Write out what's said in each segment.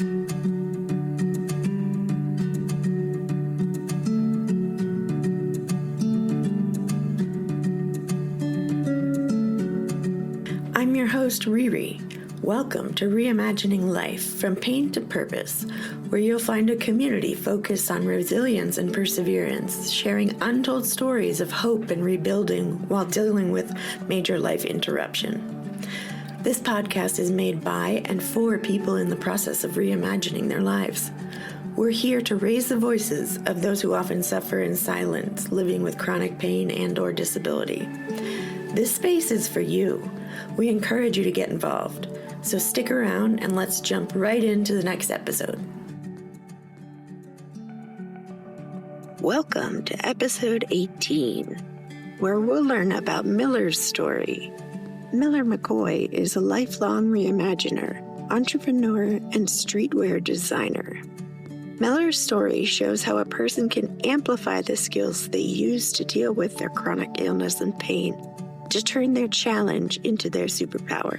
I'm your host, Riri. Welcome to Reimagining Life from Pain to Purpose, where you'll find a community focused on resilience and perseverance, sharing untold stories of hope and rebuilding while dealing with major life interruption. This podcast is made by and for people in the process of reimagining their lives. We're here to raise the voices of those who often suffer in silence, living with chronic pain and/or disability. This space is for you. We encourage you to get involved. So stick around and let's jump right into the next episode. Welcome to episode 18, where we'll learn about Miller's story. Miller McCoy is a lifelong reimaginer, entrepreneur, and streetwear designer. Miller's story shows how a person can amplify the skills they use to deal with their chronic illness and pain to turn their challenge into their superpower.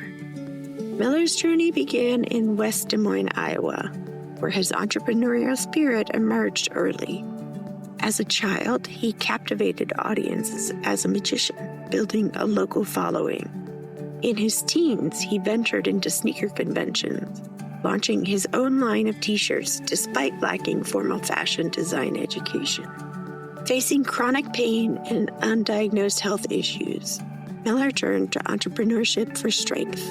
Miller's journey began in West Des Moines, Iowa, where his entrepreneurial spirit emerged early. As a child, he captivated audiences as a magician, building a local following. In his teens, he ventured into sneaker conventions, launching his own line of t-shirts despite lacking formal fashion design education. Facing chronic pain and undiagnosed health issues, Miller turned to entrepreneurship for strength.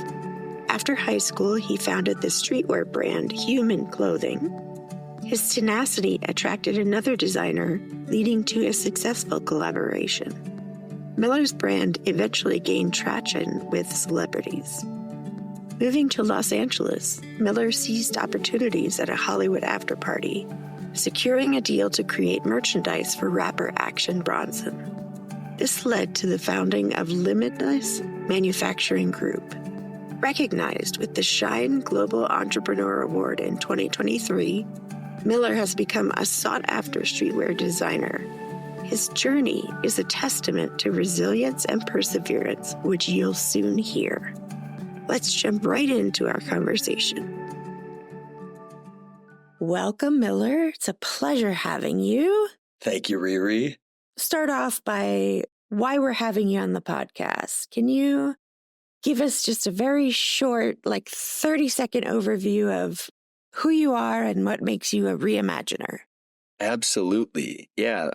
After high school, he founded the streetwear brand Human Clothing. His tenacity attracted another designer, leading to a successful collaboration. Miller's brand eventually gained traction with celebrities. Moving to Los Angeles, Miller seized opportunities at a Hollywood after-party, securing a deal to create merchandise for rapper Action Bronson. This led to the founding of Relentless Manufacturing Group. Recognized with the Shine Global Entrepreneur Award in 2023, Miller has become a sought-after streetwear designer. His journey is a testament to resilience and perseverance, which you'll soon hear. Let's jump right into our conversation. Welcome, Miller. It's a pleasure having you. Thank you, Riri. Start off by why we're having you on the podcast. Can you give us just a very short, 30-second overview of who you are and what makes you a reimaginer? Absolutely. Yeah.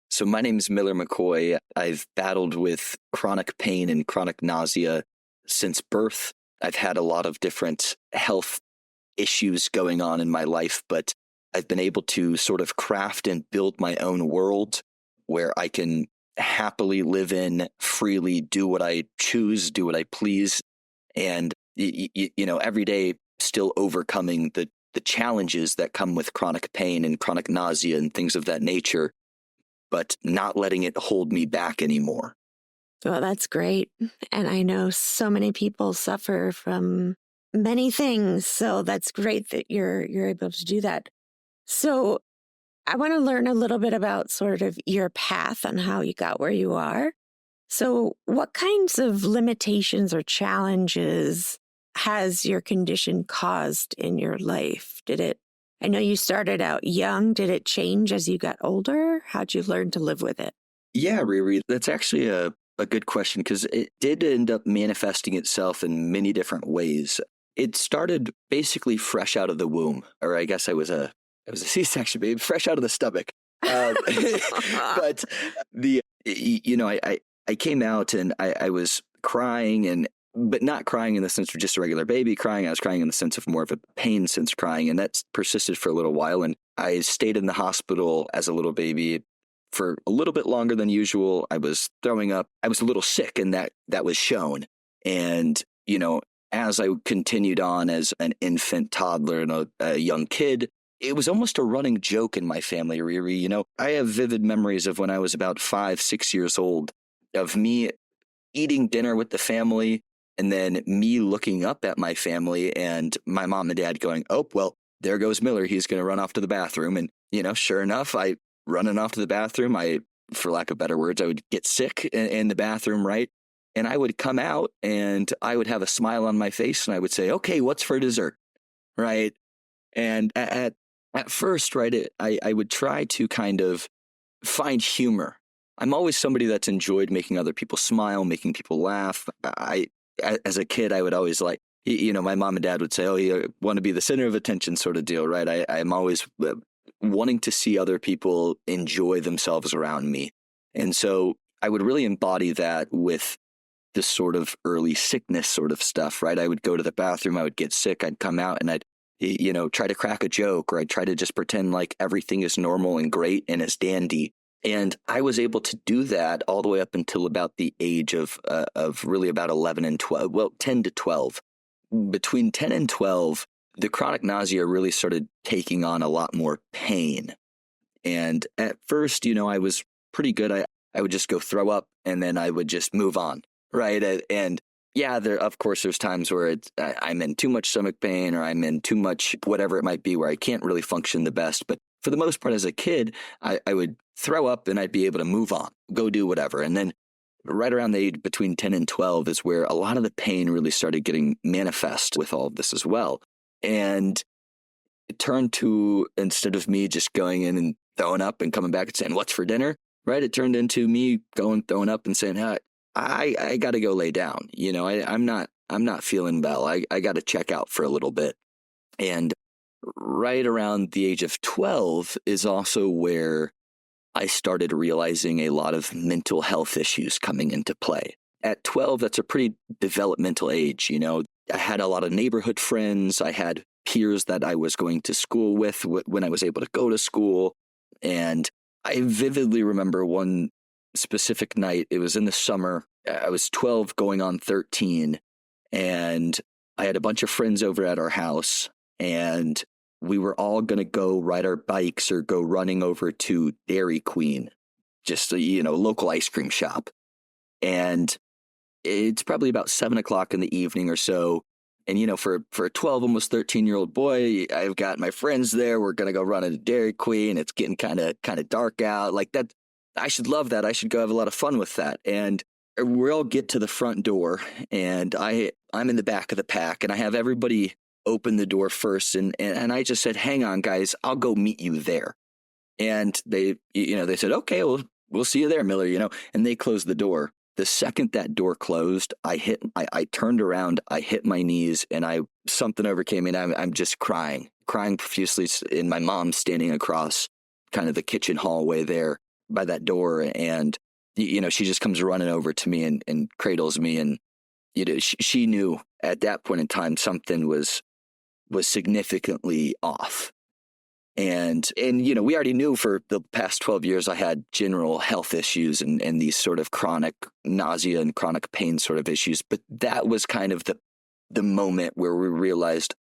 So my name is Miller McCoy. I've battled with chronic pain and chronic nausea since birth. I've had a lot of different health issues going on in my life, but I've been able to sort of craft and build my own world where I can happily live in, freely do what I choose, do what I please, and every day still overcoming the challenges that come with chronic pain and chronic nausea and things of that nature, but not letting it hold me back anymore. Well, that's great. And I know so many people suffer from many things, so that's great that you're able to do that. So I want to learn a little bit about sort of your path and how you got where you are. So what kinds of limitations or challenges has your condition caused in your life? I know you started out young. Did it change as you got older? How'd you learn to live with it? Yeah, Riri, that's actually a good question because it did end up manifesting itself in many different ways. It started basically fresh out of the womb, or I guess it was a C-section, baby, fresh out of the stomach. But I came out and I was crying but not crying in the sense of just a regular baby crying. I was crying in the sense of more of a pain sense crying, and that's persisted for a little while. And I stayed in the hospital as a little baby for a little bit longer than usual. I was throwing up. I was a little sick, and that was shown. And, as I continued on as an infant, toddler, and a young kid, it was almost a running joke in my family, Riri. I have vivid memories of when I was about 5, 6 years old, of me eating dinner with the family, and then me looking up at my family and my mom and dad going, oh, well, there goes Miller. He's going to run off to the bathroom. And, sure enough, I running off to the bathroom. For lack of better words, I would get sick in the bathroom, right? And I would come out and I would have a smile on my face and I would say, okay, what's for dessert? Right? And at first, right, I would try to kind of find humor. I'm always somebody that's enjoyed making other people smile, making people laugh. As a kid, I would always like, my mom and dad would say, oh, you want to be the center of attention sort of deal, right? I'm always wanting to see other people enjoy themselves around me. And so I would really embody that with this sort of early sickness sort of stuff, right? I would go to the bathroom, I would get sick, I'd come out and I'd, try to crack a joke, or I'd try to just pretend like everything is normal and great and it's dandy. And I was able to do that all the way up until about the age of really about 11 and 12, well, 10 to 12. Between 10 and 12, the chronic nausea really started taking on a lot more pain. And at first, I was pretty good. I would just go throw up and then I would just move on, right? And yeah, of course, there's times where I'm in too much stomach pain or I'm in too much whatever it might be where I can't really function the best. But for the most part, as a kid, I would throw up and I'd be able to move on, go do whatever. And then right around the age between 10 and 12 is where a lot of the pain really started getting manifest with all of this as well. And it turned to, instead of me just going in and throwing up and coming back and saying, what's for dinner? Right. It turned into me throwing up and saying, hey, I got to go lay down. I'm not feeling well. I got to check out for a little bit. And right around the age of 12 is also where I started realizing a lot of mental health issues coming into play. At 12, that's a pretty developmental age. I had a lot of neighborhood friends. I had peers that I was going to school with when I was able to go to school. And I vividly remember one specific night. It was in the summer. I was 12 going on 13. And I had a bunch of friends over at our house. And we were all going to go ride our bikes or go running over to Dairy Queen, just a, local ice cream shop. And it's probably about 7:00 in the evening or so. And, for a 12, almost 13-year-old boy, I've got my friends there. We're going to go run into Dairy Queen. It's getting kind of dark out like that. I should love that. I should go have a lot of fun with that. And we all get to the front door and I'm in the back of the pack and I have everybody open the door first. And I just said, hang on, guys, I'll go meet you there. And they said, okay, well, we'll see you there, Miller, and they closed the door. The second that door closed, I turned around, I hit my knees and something overcame me and I'm just crying profusely. And my mom's standing across kind of the kitchen hallway there by that door. And, she just comes running over to me and cradles me. And, she knew at that point in time, something was significantly off. And we already knew for the past 12 years, I had general health issues and these sort of chronic nausea and chronic pain sort of issues. But that was kind of the moment where we realized,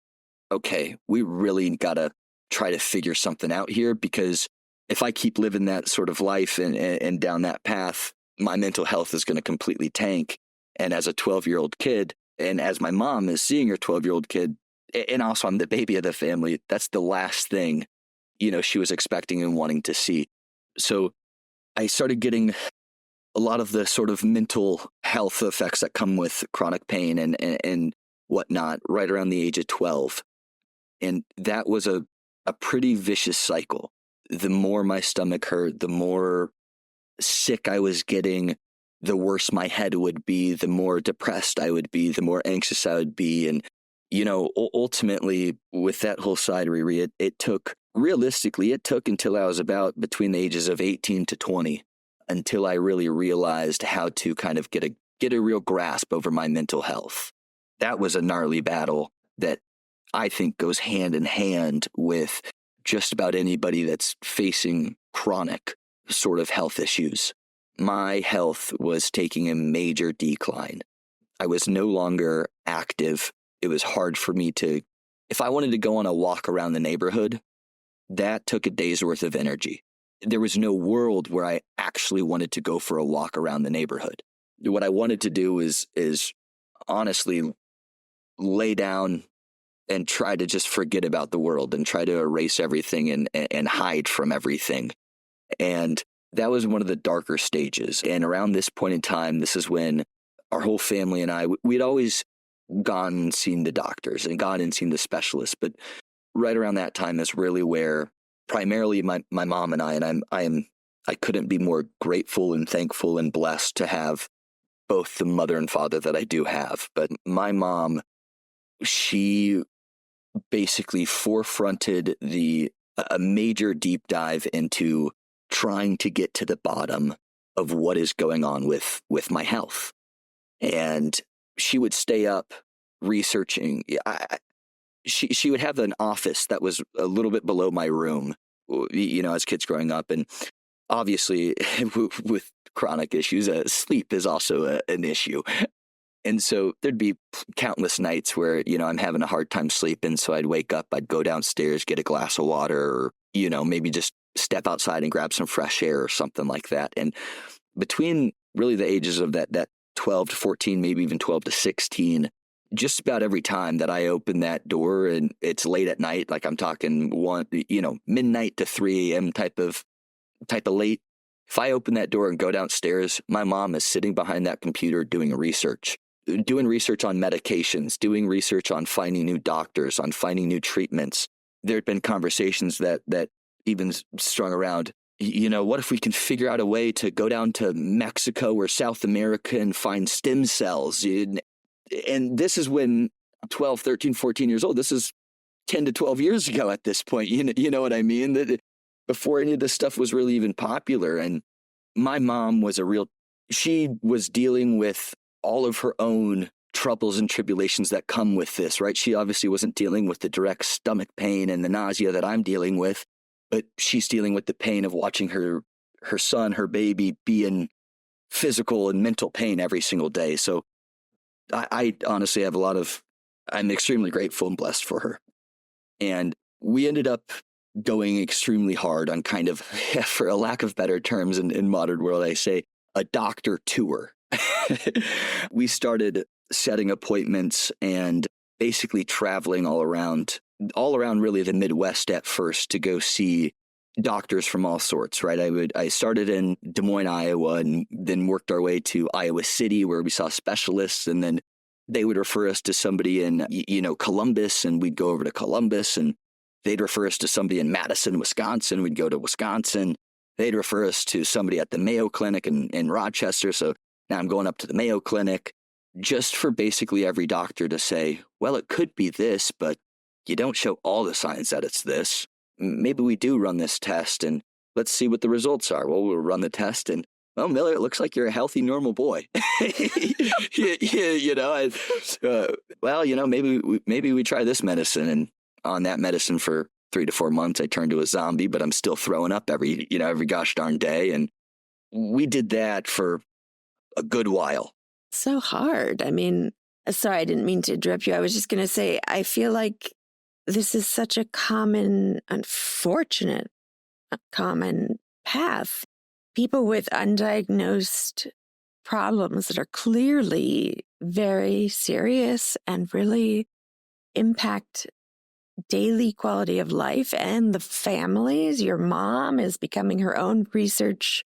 okay, we really got to try to figure something out here, because if I keep living that sort of life and down that path, my mental health is going to completely tank. And as a 12-year-old kid, and as my mom is seeing her 12-year-old kid, and also I'm the baby of the family, that's the last thing she was expecting and wanting to see. So I started getting a lot of the sort of mental health effects that come with chronic pain and whatnot right around the age of 12. And that was a pretty vicious cycle. The more my stomach hurt, the more sick I was getting, the worse my head would be, the more depressed I would be, the more anxious I would be. And, ultimately with that whole side, Riri, it took until I was about between the ages of 18 to 20 until I really realized how to kind of get a real grasp over my mental health. That was a gnarly battle that I think goes hand in hand with just about anybody that's facing chronic sort of health issues. My health was taking a major decline. I was no longer active. It was hard for me if I wanted to go on a walk around the neighborhood, that took a day's worth of energy. There was no world where I actually wanted to go for a walk around the neighborhood. What I wanted to do is honestly lay down and try to just forget about the world and try to erase everything and hide from everything. And that was one of the darker stages. And around this point in time, this is when our whole family and we'd always gone and seen the doctors and gone and seen the specialists. But right around that time is really where primarily my mom and I couldn't be more grateful and thankful and blessed to have both the mother and father that I do have. But my mom, she basically forefronted a major deep dive into trying to get to the bottom of what is going on with my health. And she would stay up researching. She would have an office that was a little bit below my room, as kids growing up. And obviously with chronic issues, sleep is also an issue. And so there'd be countless nights where, I'm having a hard time sleeping. So I'd wake up, I'd go downstairs, get a glass of water, or, maybe just step outside and grab some fresh air or something like that. And between really the ages of that 12 to 14, maybe even 12 to 16, just about every time that I open that door and it's late at night, like I'm talking midnight to 3 a.m. type of late. If I open that door and go downstairs, my mom is sitting behind that computer doing research on medications, doing research on finding new doctors, on finding new treatments. There had been conversations that even strung around, what if we can figure out a way to go down to Mexico or South America and find stem cells? And this is when 12, 13, 14 years old, this is 10 to 12 years ago at this point. You know what I mean? That before any of this stuff was really even popular. And my mom she was dealing with all of her own troubles and tribulations that come with this, right? She obviously wasn't dealing with the direct stomach pain and the nausea that I'm dealing with, but she's dealing with the pain of watching her son, her baby, be in physical and mental pain every single day. So I honestly have I'm extremely grateful and blessed for her. And we ended up going extremely hard on kind of, for a lack of better terms in modern world, I say, a doctor tour. We started setting appointments and basically traveling all around really the Midwest at first to go see doctors from all sorts, right? I started in Des Moines, Iowa, and then worked our way to Iowa City where we saw specialists, and then they would refer us to somebody in, Columbus, and we'd go over to Columbus, and they'd refer us to somebody in Madison, Wisconsin. We'd go to Wisconsin. They'd refer us to somebody at the Mayo Clinic in Rochester. So now I'm going up to the Mayo Clinic just for basically every doctor to say, well, it could be this, but you don't show all the signs that it's this. Maybe we do run this test and let's see what the results are. Well, we'll run the test and, well, Miller, it looks like you're a healthy, normal boy. Maybe we try this medicine. And on that medicine for 3 to 4 months, I turned to a zombie, but I'm still throwing up every gosh darn day. And we did that for a good while. So hard. I mean, sorry, I didn't mean to interrupt you. I was just going to say, I feel like this is such a common, unfortunate, common path. People with undiagnosed problems that are clearly very serious and really impact daily quality of life and the families. Your mom is becoming her own research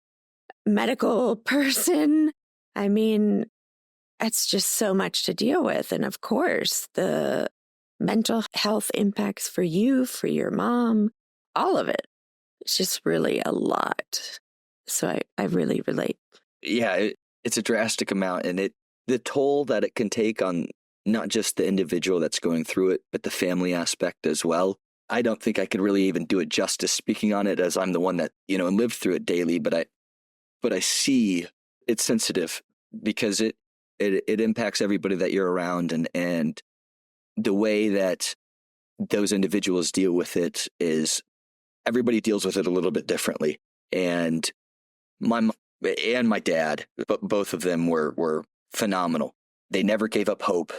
medical person. I mean, it's just so much to deal with. And of course, the mental health impacts for you, for your mom, all of it. It's just really a lot. So I really relate. Yeah, it's a drastic amount. And the toll that it can take on not just the individual that's going through it, but the family aspect as well. I don't think I could really even do it justice speaking on it, as I'm the one that, and lived through it daily. But I see it's sensitive because it impacts everybody that you're around, and the way that those individuals deal with it is everybody deals with it a little bit differently. And my mom and my dad, but both of them were phenomenal. They never gave up hope.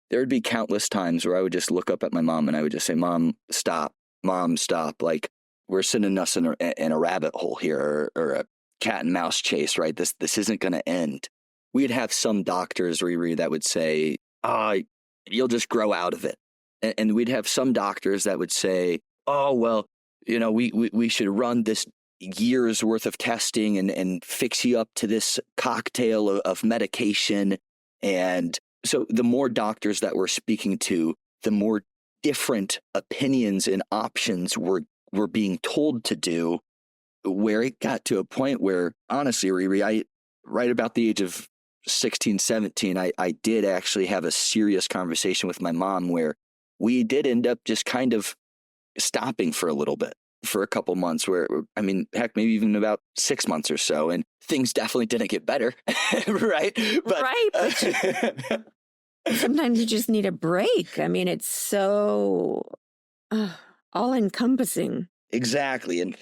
There would be countless times where I would just look up at my mom and I would just say, Mom, stop. Mom, stop. Like, we're sending us in a rabbit hole here, or a cat and mouse chase, right? This isn't going to end. We'd have some doctors, Riri, that would say, you'll just grow out of it. And we'd have some doctors that would say, oh, well, we should run this year's worth of testing and fix you up to this cocktail of medication. And so the more doctors that we're speaking to, the more different opinions and options were being told to do, where it got to a point where, honestly, Riri, right about the age of 16, 17, I did actually have a serious conversation with my mom where we did end up just kind of stopping for a little bit, for a couple months, where, I mean, heck, maybe even about 6 months or so. And things definitely didn't get better. Right. But, Right. Sometimes you just need a break. I mean, it's so all encompassing. Exactly. And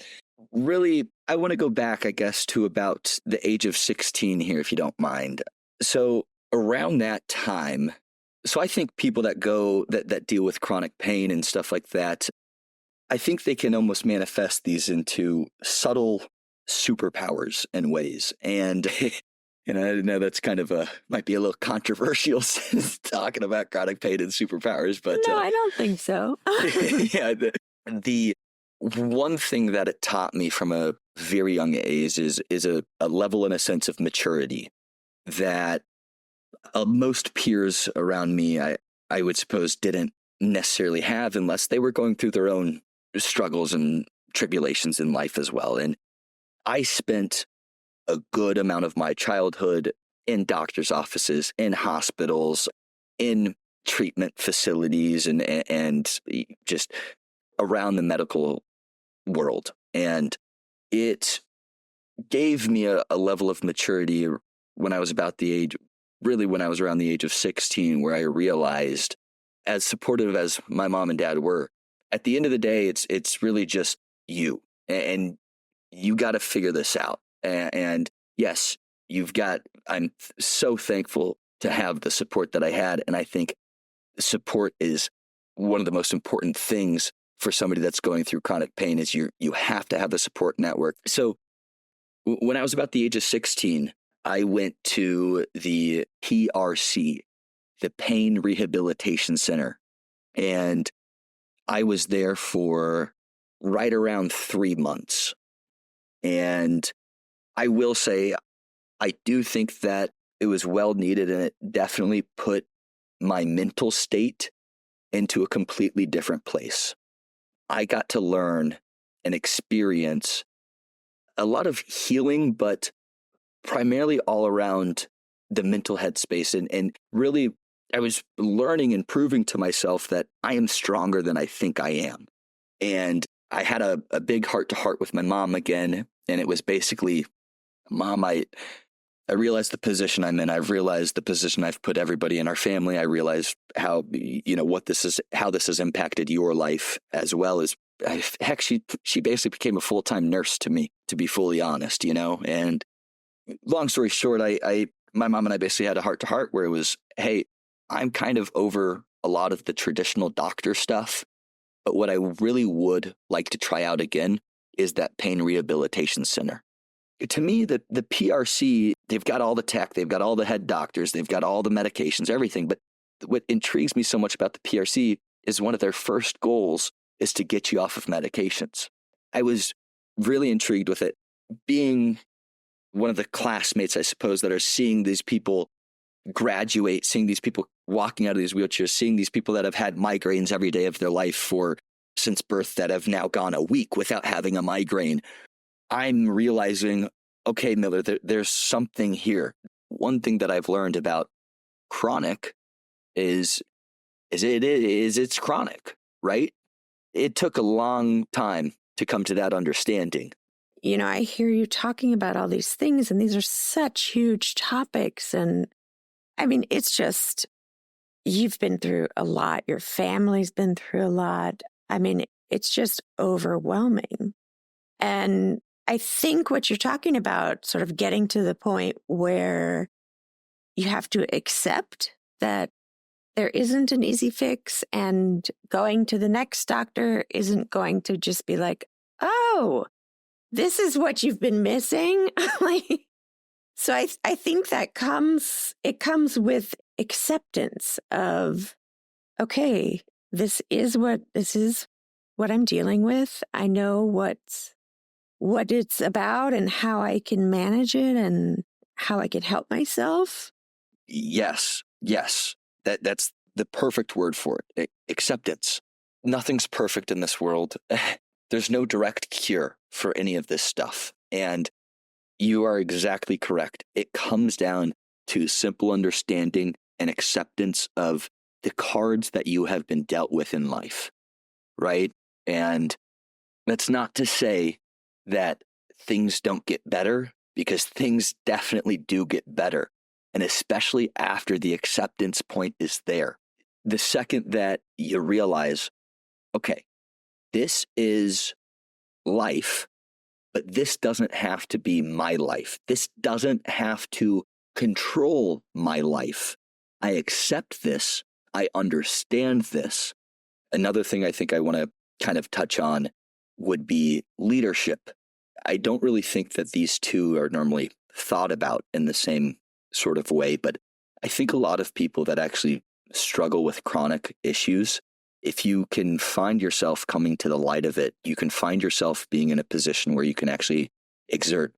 really, I want to go back, I guess, to about the age of 16 here, if you don't mind. So around that time, so I think people that deal with chronic pain and stuff like that, I think they can almost manifest these into subtle superpowers in ways. And I know that's kind of might be a little controversial talking about chronic pain and superpowers, but no, I don't think so. yeah, the one thing that it taught me from a very young age is a level and a sense of maturity that most peers around me, I would suppose, didn't necessarily have unless they were going through their own struggles and tribulations in life as well. And I spent a good amount of my childhood in doctors' offices, in hospitals, in treatment facilities, and just around the medical world. And it gave me a level of maturity when I was around the age of 16, where I realized, as supportive as my mom and dad were, at the end of the day, it's really just you, and you got to figure this out. And yes, I'm so thankful to have the support that I had. And I think support is one of the most important things for somebody that's going through chronic pain. Is you have to have a support network. So when I was about the age of 16, I went to the PRC, the Pain Rehabilitation Center, and I was there for right around 3 months. And I will say, I do think that it was well needed, and it definitely put my mental state into a completely different place. I got to learn and experience a lot of healing, but primarily all around the mental headspace. And really, I was learning and proving to myself that I am stronger than I think I am. And I had a big heart-to-heart with my mom again. And it was basically, Mom, I realized the position I'm in. I've realized the position I've put everybody in our family. I realized how, how this has impacted your life as well as, heck, she basically became a full-time nurse to me, to be fully honest, and long story short, my mom and I basically had a heart-to-heart where it was, hey, I'm kind of over a lot of the traditional doctor stuff, but what I really would like to try out again is that pain rehabilitation center. To me, the PRC, they've got all the tech, they've got all the head doctors, they've got all the medications, everything. But what intrigues me so much about the PRC is one of their first goals is to get you off of medications. I was really intrigued with it, being one of the classmates, I suppose, that are seeing these people graduate, seeing these people walking out of these wheelchairs, seeing these people that have had migraines every day of their life since birth that have now gone a week without having a migraine. I'm realizing, okay, Miller, there's something here. One thing that I've learned about chronic is it's chronic, right? It took a long time to come to that understanding. I hear you talking about all these things, and these are such huge topics. And I mean, it's just, you've been through a lot. Your family's been through a lot. I mean, it's just overwhelming. And I think what you're talking about, sort of getting to the point where you have to accept that there isn't an easy fix, and going to the next doctor isn't going to just be like, oh, this is what you've been missing. So I think that comes with acceptance of, okay, this is what I'm dealing with. I know what it's about and how I can manage it and how I can help myself. Yes. That's the perfect word for it. Acceptance. nothing's perfect in this world. There's no direct cure for any of this stuff. And you are exactly correct. It comes down to simple understanding and acceptance of the cards that you have been dealt with in life, right? And that's not to say that things don't get better, because things definitely do get better. And especially after the acceptance point is there. The second that you realize, okay, this is life, but this doesn't have to be my life. This doesn't have to control my life. I accept this. I understand this. Another thing I think I want to kind of touch on would be leadership. I don't really think that these two are normally thought about in the same sort of way, but I think a lot of people that actually struggle with chronic issues, if you can find yourself coming to the light of it, you can find yourself being in a position where you can actually exert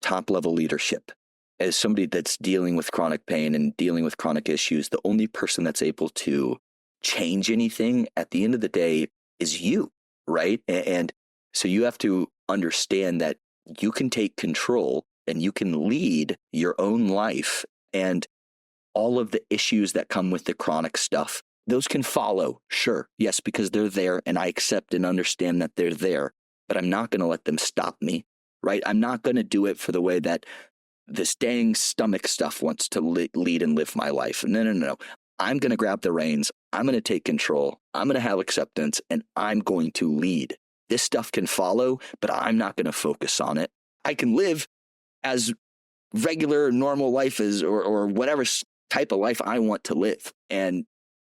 top-level leadership. As somebody that's dealing with chronic pain and dealing with chronic issues, the only person that's able to change anything at the end of the day is you, right? And so you have to understand that you can take control and you can lead your own life, and all of the issues that come with the chronic stuff, those can follow, sure, yes, because they're there, and I accept and understand that they're there, but I'm not going to let them stop me, right? I'm not going to do it for the way that this dang stomach stuff wants to lead and live my life. No. I'm going to grab the reins. I'm going to take control. I'm going to have acceptance, and I'm going to lead. This stuff can follow, but I'm not going to focus on it. I can live as regular, normal life is, or whatever type of life I want to live. And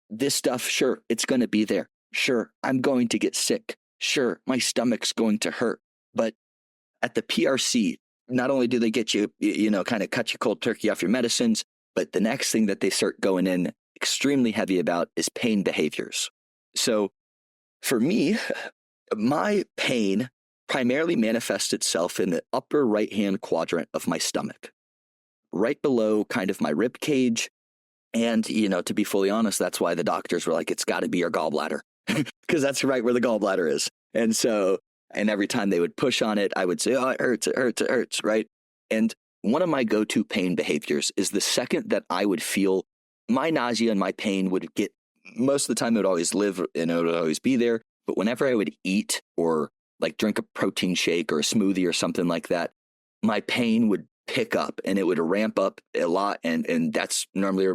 this stuff, sure, it's going to be there. Sure, I'm going to get sick. Sure, my stomach's going to hurt. But at the PRC, not only do they get you, kind of cut you cold turkey off your medicines, but the next thing that they start going in extremely heavy about is pain behaviors. So for me, my pain primarily manifests itself in the upper right-hand quadrant of my stomach, right below kind of my rib cage. And, to be fully honest, that's why the doctors were like, it's got to be your gallbladder, because that's right where the gallbladder is. And every time they would push on it, I would say, oh, it hurts, right? And one of my go-to pain behaviors is the second that I would feel my nausea and my pain would get, most of the time it would always live and it would always be there. But whenever I would eat or like drink a protein shake or a smoothie or something like that, my pain would pick up and it would ramp up a lot. And that's normally,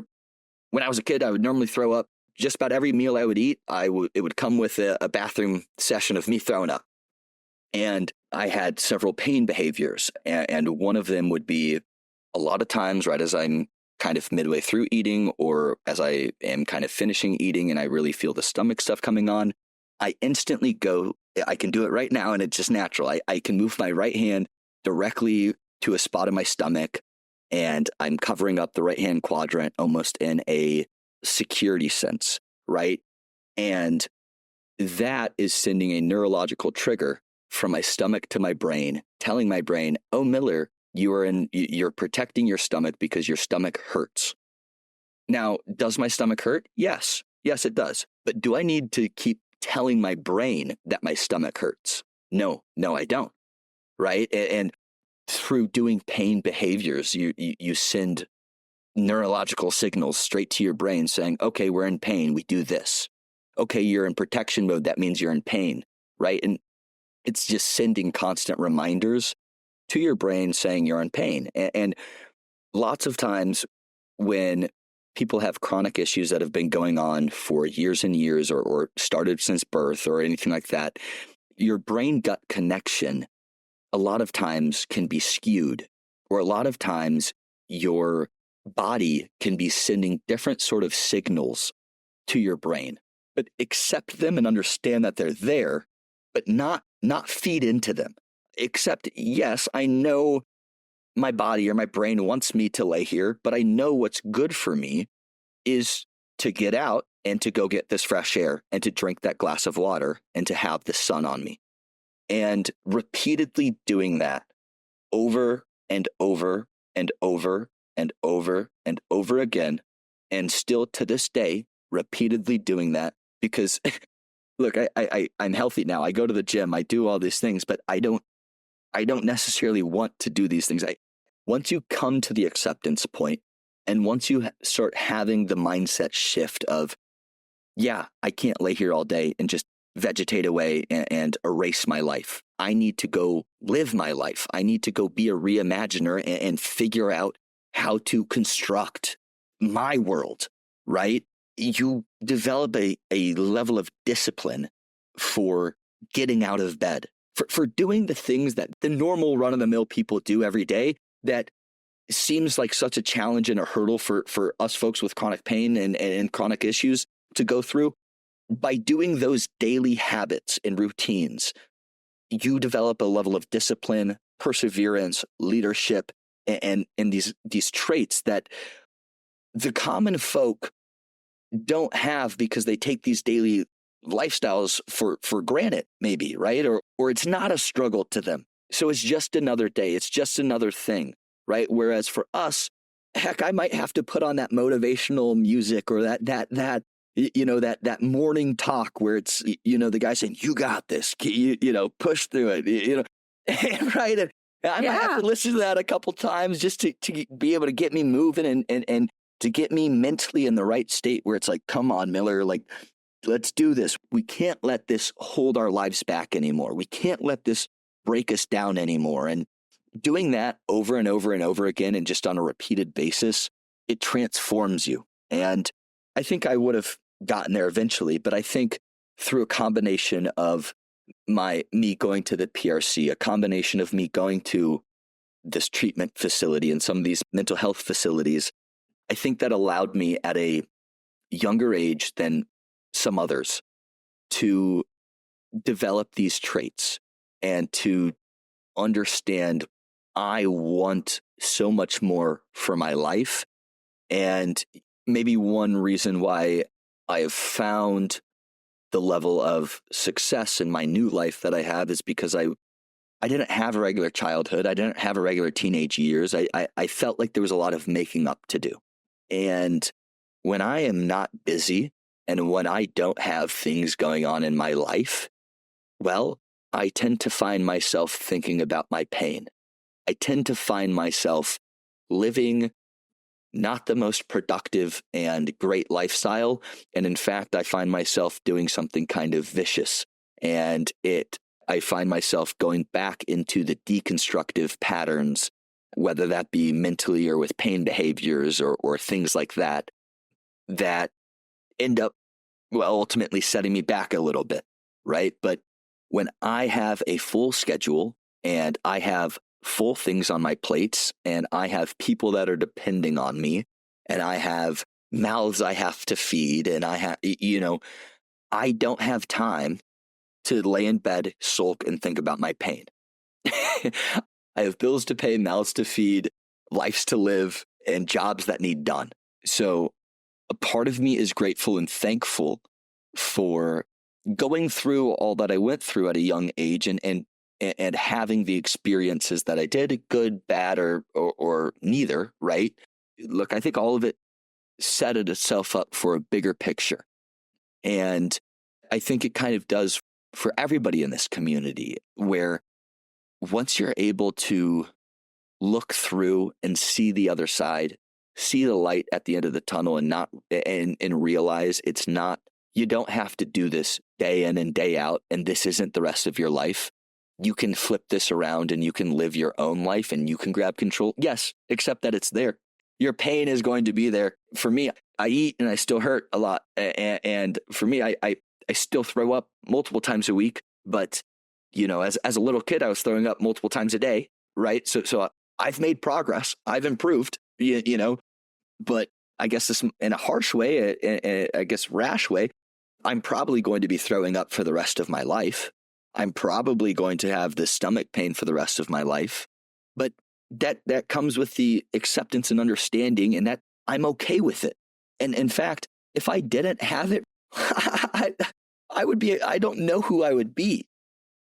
when I was a kid, I would normally throw up. Just about every meal I would eat, it would come with a bathroom session of me throwing up. And I had several pain behaviors. And one of them would be a lot of times right as I'm kind of midway through eating, or as I am kind of finishing eating and I really feel the stomach stuff coming on, I instantly go, I can do it right now and it's just natural. I can move my right hand directly to a spot in my stomach and I'm covering up the right-hand quadrant almost in a security sense, right? And that is sending a neurological trigger from my stomach to my brain, telling my brain, oh, Miller, you're protecting your stomach because your stomach hurts. Now, does my stomach hurt? Yes, it does. But do I need to keep telling my brain that my stomach hurts? No, I don't, right? And through doing pain behaviors, you send neurological signals straight to your brain saying, okay, we're in pain, we do this. Okay, you're in protection mode, that means you're in pain, right? And it's just sending constant reminders to your brain saying you're in pain. And lots of times when people have chronic issues that have been going on for years and years or started since birth or anything like that, your brain-gut connection a lot of times can be skewed, or a lot of times your body can be sending different sort of signals to your brain. But accept them and understand that they're there, but not feed into them. Except, yes, I know my body or my brain wants me to lay here, but I know what's good for me is to get out and to go get this fresh air and to drink that glass of water and to have the sun on me. And repeatedly doing that over and over and over and over and over again, and still to this day, repeatedly doing that, because look, I'm healthy now. I go to the gym. I do all these things, but I don't necessarily want to do these things. Once you come to the acceptance point, and once you start having the mindset shift of, yeah, I can't lay here all day and just vegetate away and erase my life. I need to go live my life. I need to go be a reimaginer and figure out how to construct my world, right? You develop a level of discipline for getting out of bed, for doing the things that the normal run-of-the-mill people do every day that seems like such a challenge and a hurdle for us folks with chronic pain and chronic issues to go through. By doing those daily habits and routines, you develop a level of discipline, perseverance, leadership, and these traits that the common folk don't have because they take these daily lifestyles for granted, maybe, right? Or it's not a struggle to them. So it's just another day. It's just another thing, right? Whereas for us, heck, I might have to put on that motivational music or that morning talk where it's, the guy saying, you got this, push through it, right? And I might have to listen to that a couple times just to be able to get me moving and to get me mentally in the right state where it's like, come on, Miller, like, let's do this. We can't let this hold our lives back anymore. We can't let this break us down anymore. And doing that over and over and over again and just on a repeated basis, it transforms you. And I think I would have gotten there eventually, but I think through a combination of me going to the PRC, a combination of me going to this treatment facility and some of these mental health facilities, I think that allowed me at a younger age than some others to develop these traits and to understand I want so much more for my life. And maybe one reason why I have found the level of success in my new life that I have is because I didn't have a regular childhood. I didn't have a regular teenage years. I felt like there was a lot of making up to do. And when I am not busy and when I don't have things going on in my life, well, I tend to find myself thinking about my pain. I tend to find myself living not the most productive and great lifestyle. And in fact, I find myself doing something kind of vicious. And I find myself going back into the deconstructive patterns, whether that be mentally or with pain behaviors or things like that, that end up, well, ultimately setting me back a little bit, right? But when I have a full schedule and I have full things on my plates and I have people that are depending on me and I have mouths I have to feed and I don't have time to lay in bed, sulk, and think about my pain. I have bills to pay, mouths to feed, lives to live, and jobs that need done. So a part of me is grateful and thankful for going through all that I went through at a young age and having the experiences that I did, good, bad, or neither, right? Look, I think all of it set itself up for a bigger picture. And I think it kind of does for everybody in this community, where once you're able to look through and see the other side, see the light at the end of the tunnel and realize it's not, you don't have to do this day in and day out, and this isn't the rest of your life. You can flip this around and you can live your own life and you can grab control. Yes, except that it's there. Your pain is going to be there. For me, I eat and I still hurt a lot. And for me, I still throw up multiple times a week. But, as a little kid, I was throwing up multiple times a day, right? So I've made progress. I've improved, but I guess this in a harsh way, I guess rash way, I'm probably going to be throwing up for the rest of my life. I'm probably going to have this stomach pain for the rest of my life. But that comes with the acceptance and understanding, and that I'm okay with it. And in fact, if I didn't have it, I don't know who I would be,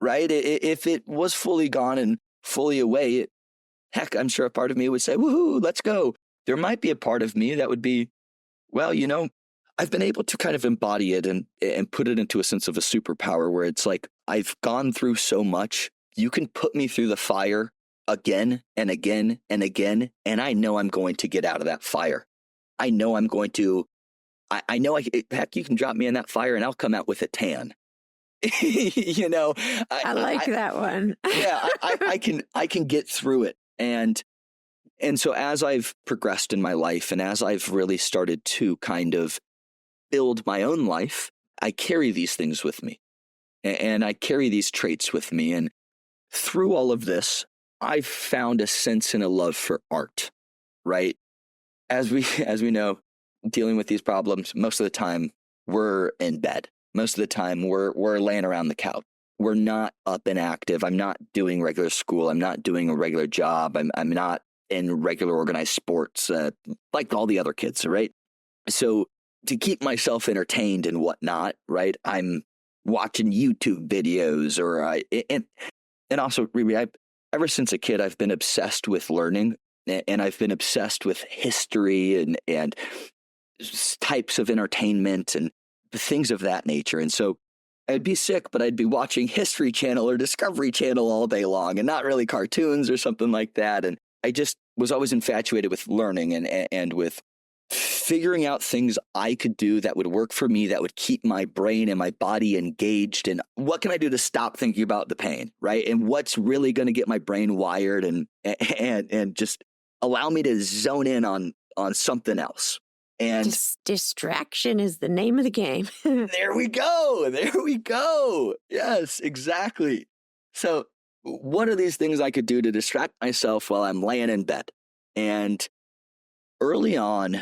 right? If it was fully gone and fully away, heck, I'm sure a part of me would say, woohoo, let's go. There might be a part of me that would be, well, I've been able to kind of embody it and put it into a sense of a superpower where it's like, I've gone through so much. You can put me through the fire again and again and again, and I know I'm going to get out of that fire. I know I'm going to, heck, you can drop me in that fire and I'll come out with a tan. You know, I like that one. Yeah, I can get through it. And so as I've progressed in my life and as I've really started to kind of build my own life, I carry these things with me and I carry these traits with me. And through all of this, I've found a sense and a love for art, right? As we know, dealing with these problems, most of the time we're in bed. Most of the time we're laying around the couch. We're not up and active. I'm not doing regular school. I'm not doing a regular job. I'm not in regular organized sports like all the other kids, right? So to keep myself entertained and whatnot, right? I'm watching YouTube videos and also, ever since a kid, I've been obsessed with learning and I've been obsessed with history and types of entertainment and things of that nature. And so I'd be sick, but I'd be watching History Channel or Discovery Channel all day long and not really cartoons or something like that. And I just was always infatuated with learning and with figuring out things I could do that would work for me, that would keep my brain and my body engaged. And what can I do to stop thinking about the pain, right? And what's really going to get my brain wired and just allow me to zone in on something else. And distraction is the name of the game. There we go. Yes, exactly. So what are these things I could do to distract myself while I'm laying in bed? And early on,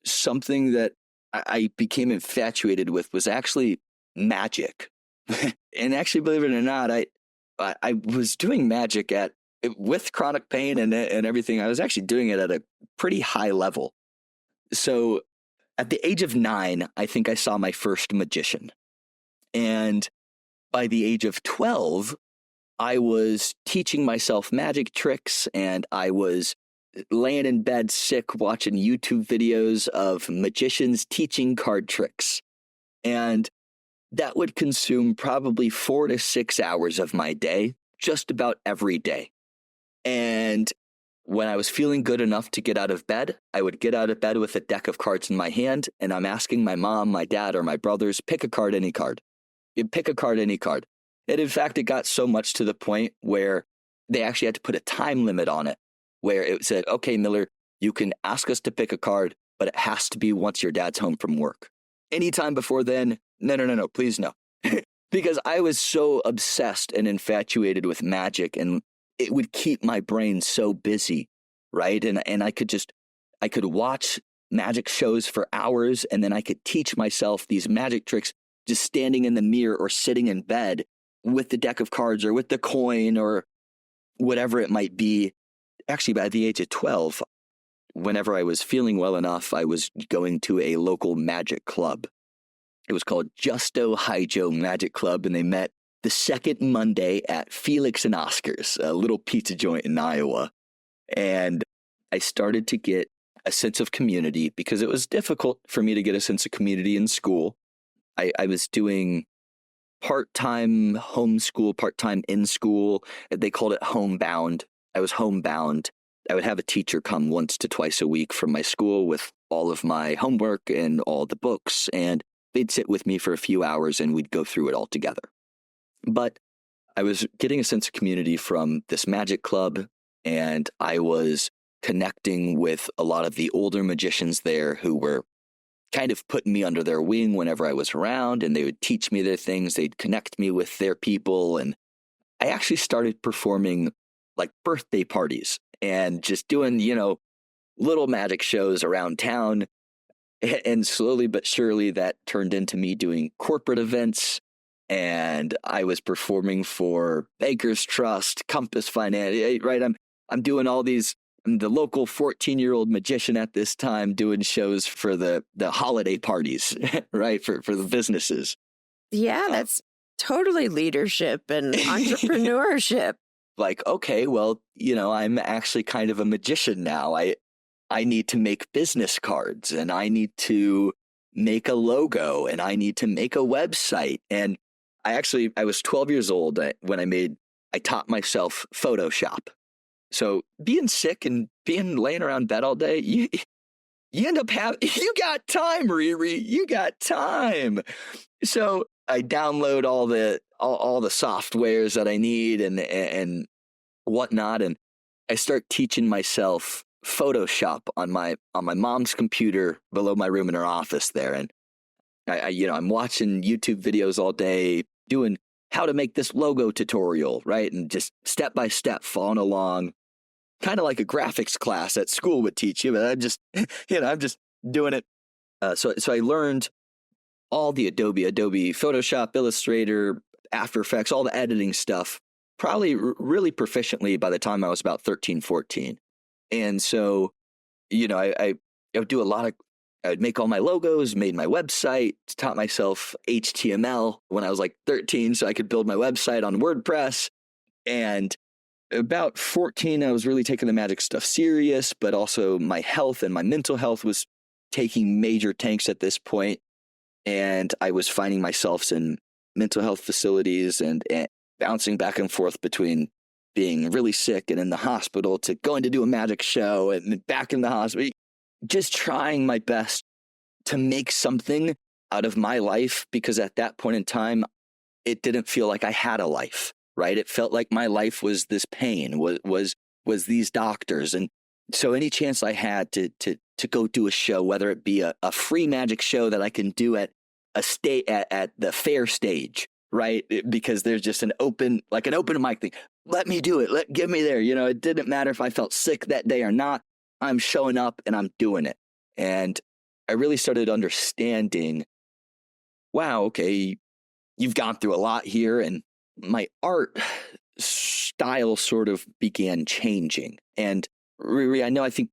something that I became infatuated with was actually magic. And actually, believe it or not, I was doing magic with chronic pain and everything. I was actually doing it at a pretty high level. So at the age of 9, I think I saw my first magician. And by the age of 12, I was teaching myself magic tricks and I was laying in bed sick watching YouTube videos of magicians teaching card tricks. And that would consume probably 4 to 6 hours of my day, just about every day. And when I was feeling good enough to get out of bed, I would get out of bed with a deck of cards in my hand, and I'm asking my mom, my dad, or my brothers, pick a card, any card. You pick a card, any card. And in fact, it got so much to the point where they actually had to put a time limit on it, where it said, okay, Miller, you can ask us to pick a card, but it has to be once your dad's home from work. Anytime before then, no, please no. Because I was so obsessed and infatuated with magic, and it would keep my brain so busy, right? And I could watch magic shows for hours, and then I could teach myself these magic tricks just standing in the mirror or sitting in bed with the deck of cards or with the coin or whatever it might be. Actually, by the age of 12, whenever I was feeling well enough, I was going to a local magic club. It was called Justo Hijo Magic Club, and they met the second Monday at Felix and Oscar's, a little pizza joint in Iowa. And I started to get a sense of community because it was difficult for me to get a sense of community in school. I was doing part-time homeschool, part-time in school. They called it homebound. I was homebound. I would have a teacher come once to twice a week from my school with all of my homework and all the books, and they'd sit with me for a few hours and we'd go through it all together. But I was getting a sense of community from this magic club, and I was connecting with a lot of the older magicians there who were kind of putting me under their wing whenever I was around, and they would teach me their things. They'd connect me with their people. And I actually started performing like birthday parties and just doing, little magic shows around town. And slowly but surely that turned into me doing corporate events. And I was performing for Bankers Trust, Compass Finance, right? I'm doing all these. I'm the local 14-year-old magician at this time doing shows for the holiday parties, right? For the businesses. Yeah, that's totally leadership and entrepreneurship. Like, okay, well, I'm actually kind of a magician now. I need to make business cards and I need to make a logo and I need to make a website. And I was 12 years old when I taught myself Photoshop. So being sick and being laying around bed all day, you end up you got time, Riri, you got time. So I download all the softwares that I need and whatnot. And I start teaching myself Photoshop on my mom's computer below my room in her office there. And I'm watching YouTube videos all day, doing how to make this logo tutorial, right? And just step by step following along, kind of like a graphics class at school would teach you, but I'm just, I'm just doing it. So I learned all the Adobe Photoshop, Illustrator, After Effects, all the editing stuff, probably really proficiently by the time I was about 13, 14. And so, I would do I would make all my logos, made my website, taught myself HTML when I was like 13 so I could build my website on WordPress. And about 14, I was really taking the magic stuff serious, but also my health and my mental health was taking major tanks at this point. And I was finding myself in mental health facilities and bouncing back and forth between being really sick and in the hospital to going to do a magic show and back in the hospital, just trying my best to make something out of my life, because at that point in time, it didn't feel like I had a life, right? It felt like my life was this pain, was these doctors. And so any chance I had to go do a show, whether it be a free magic show that I can do at at the fair stage, right? Because there's just an open mic thing. Let me do it. Give me there. It didn't matter if I felt sick that day or not. I'm showing up and I'm doing it. And I really started understanding, wow, okay, you've gone through a lot here. And my art style sort of began changing. And Riri, I think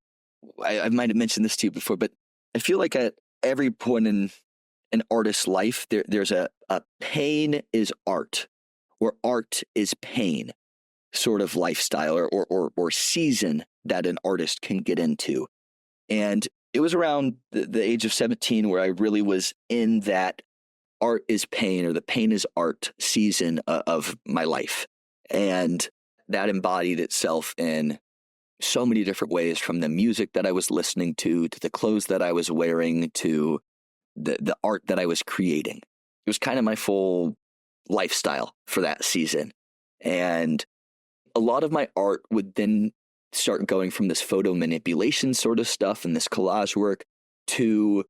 I might have mentioned this to you before, but I feel like at every point in an artist's life, there's a pain is art, or art is pain sort of lifestyle or season that an artist can get into. And it was around the age of 17 where I really was in that art is pain, or the pain is art season of my life. And that embodied itself in so many different ways, from the music that I was listening to the clothes that I was wearing, to the art that I was creating. It was kind of my full lifestyle for that season. And a lot of my art would then start going from this photo manipulation sort of stuff and this collage work to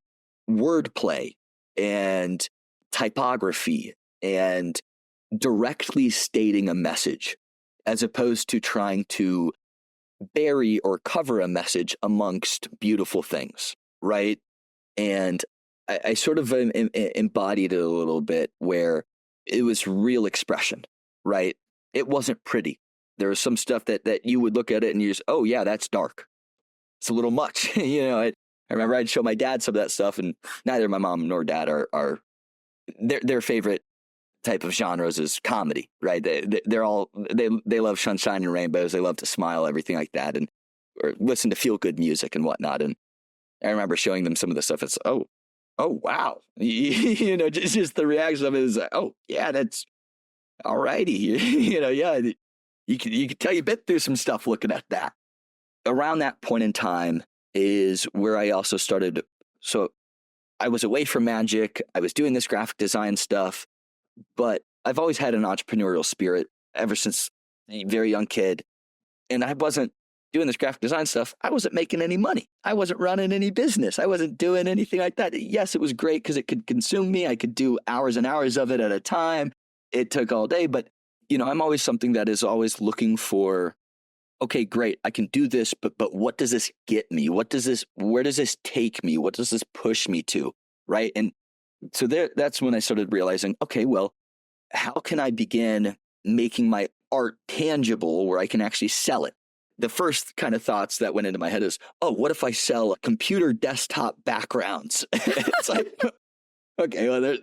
wordplay and typography and directly stating a message, as opposed to trying to bury or cover a message amongst beautiful things, right? And I sort of embodied it a little bit, where it was real expression, right? It wasn't pretty. There was some stuff that you would look at it and you just, oh yeah, that's dark. It's a little much. I remember I'd show my dad some of that stuff, and neither my mom nor dad are their favorite type of genres is comedy, right? They love sunshine and rainbows. They love to smile, everything like that, and or listen to feel good music and whatnot. And I remember showing them some of the stuff. It's oh wow, just the reaction of it is oh yeah, that's all righty. Yeah, you can tell you've been through some stuff looking at that. Around that point in time is where I also started. So I was away from magic. I was doing this graphic design stuff, but I've always had an entrepreneurial spirit ever since a very young kid. And I wasn't doing this graphic design stuff. I wasn't making any money. I wasn't running any business. I wasn't doing anything like that. Yes, it was great because it could consume me. I could do hours and hours of it at a time. It took all day, but I'm always something that is always looking for, okay, great, I can do this, but what does this get me? Where does this take me? What does this push me to? Right. And so that's when I started realizing, okay, well, how can I begin making my art tangible where I can actually sell it? The first kind of thoughts that went into my head is, oh, what if I sell computer desktop backgrounds? It's like, okay, well,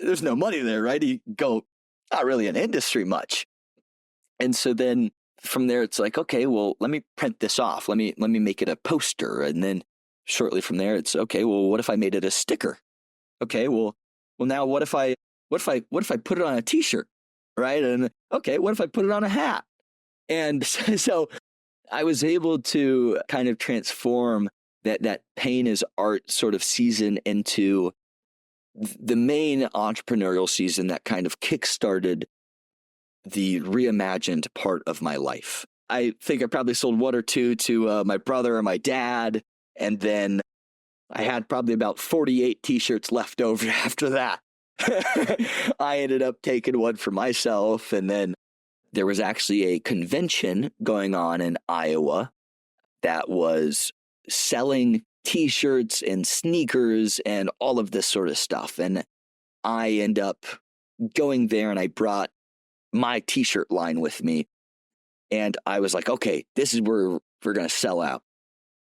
there's no money there, right? You go, not really an industry much. And so then from there, it's like, okay, well, let me print this off. Let me make it a poster. And then shortly from there, it's okay, well, what if I made it a sticker? okay, well, now what if I put it on a t-shirt, right? And okay, what if I put it on a hat? And so I was able to kind of transform that pain is art sort of season into the main entrepreneurial season that kind of kickstarted the reimagined part of my life. I think I probably sold one or two to my brother or my dad, and then I had probably about 48 t-shirts left over after that. I ended up taking one for myself, and then there was actually a convention going on in Iowa that was selling t-shirts and sneakers and all of this sort of stuff. And I end up going there, and I brought my t-shirt line with me. And I was like, okay, this is where we're going to sell out.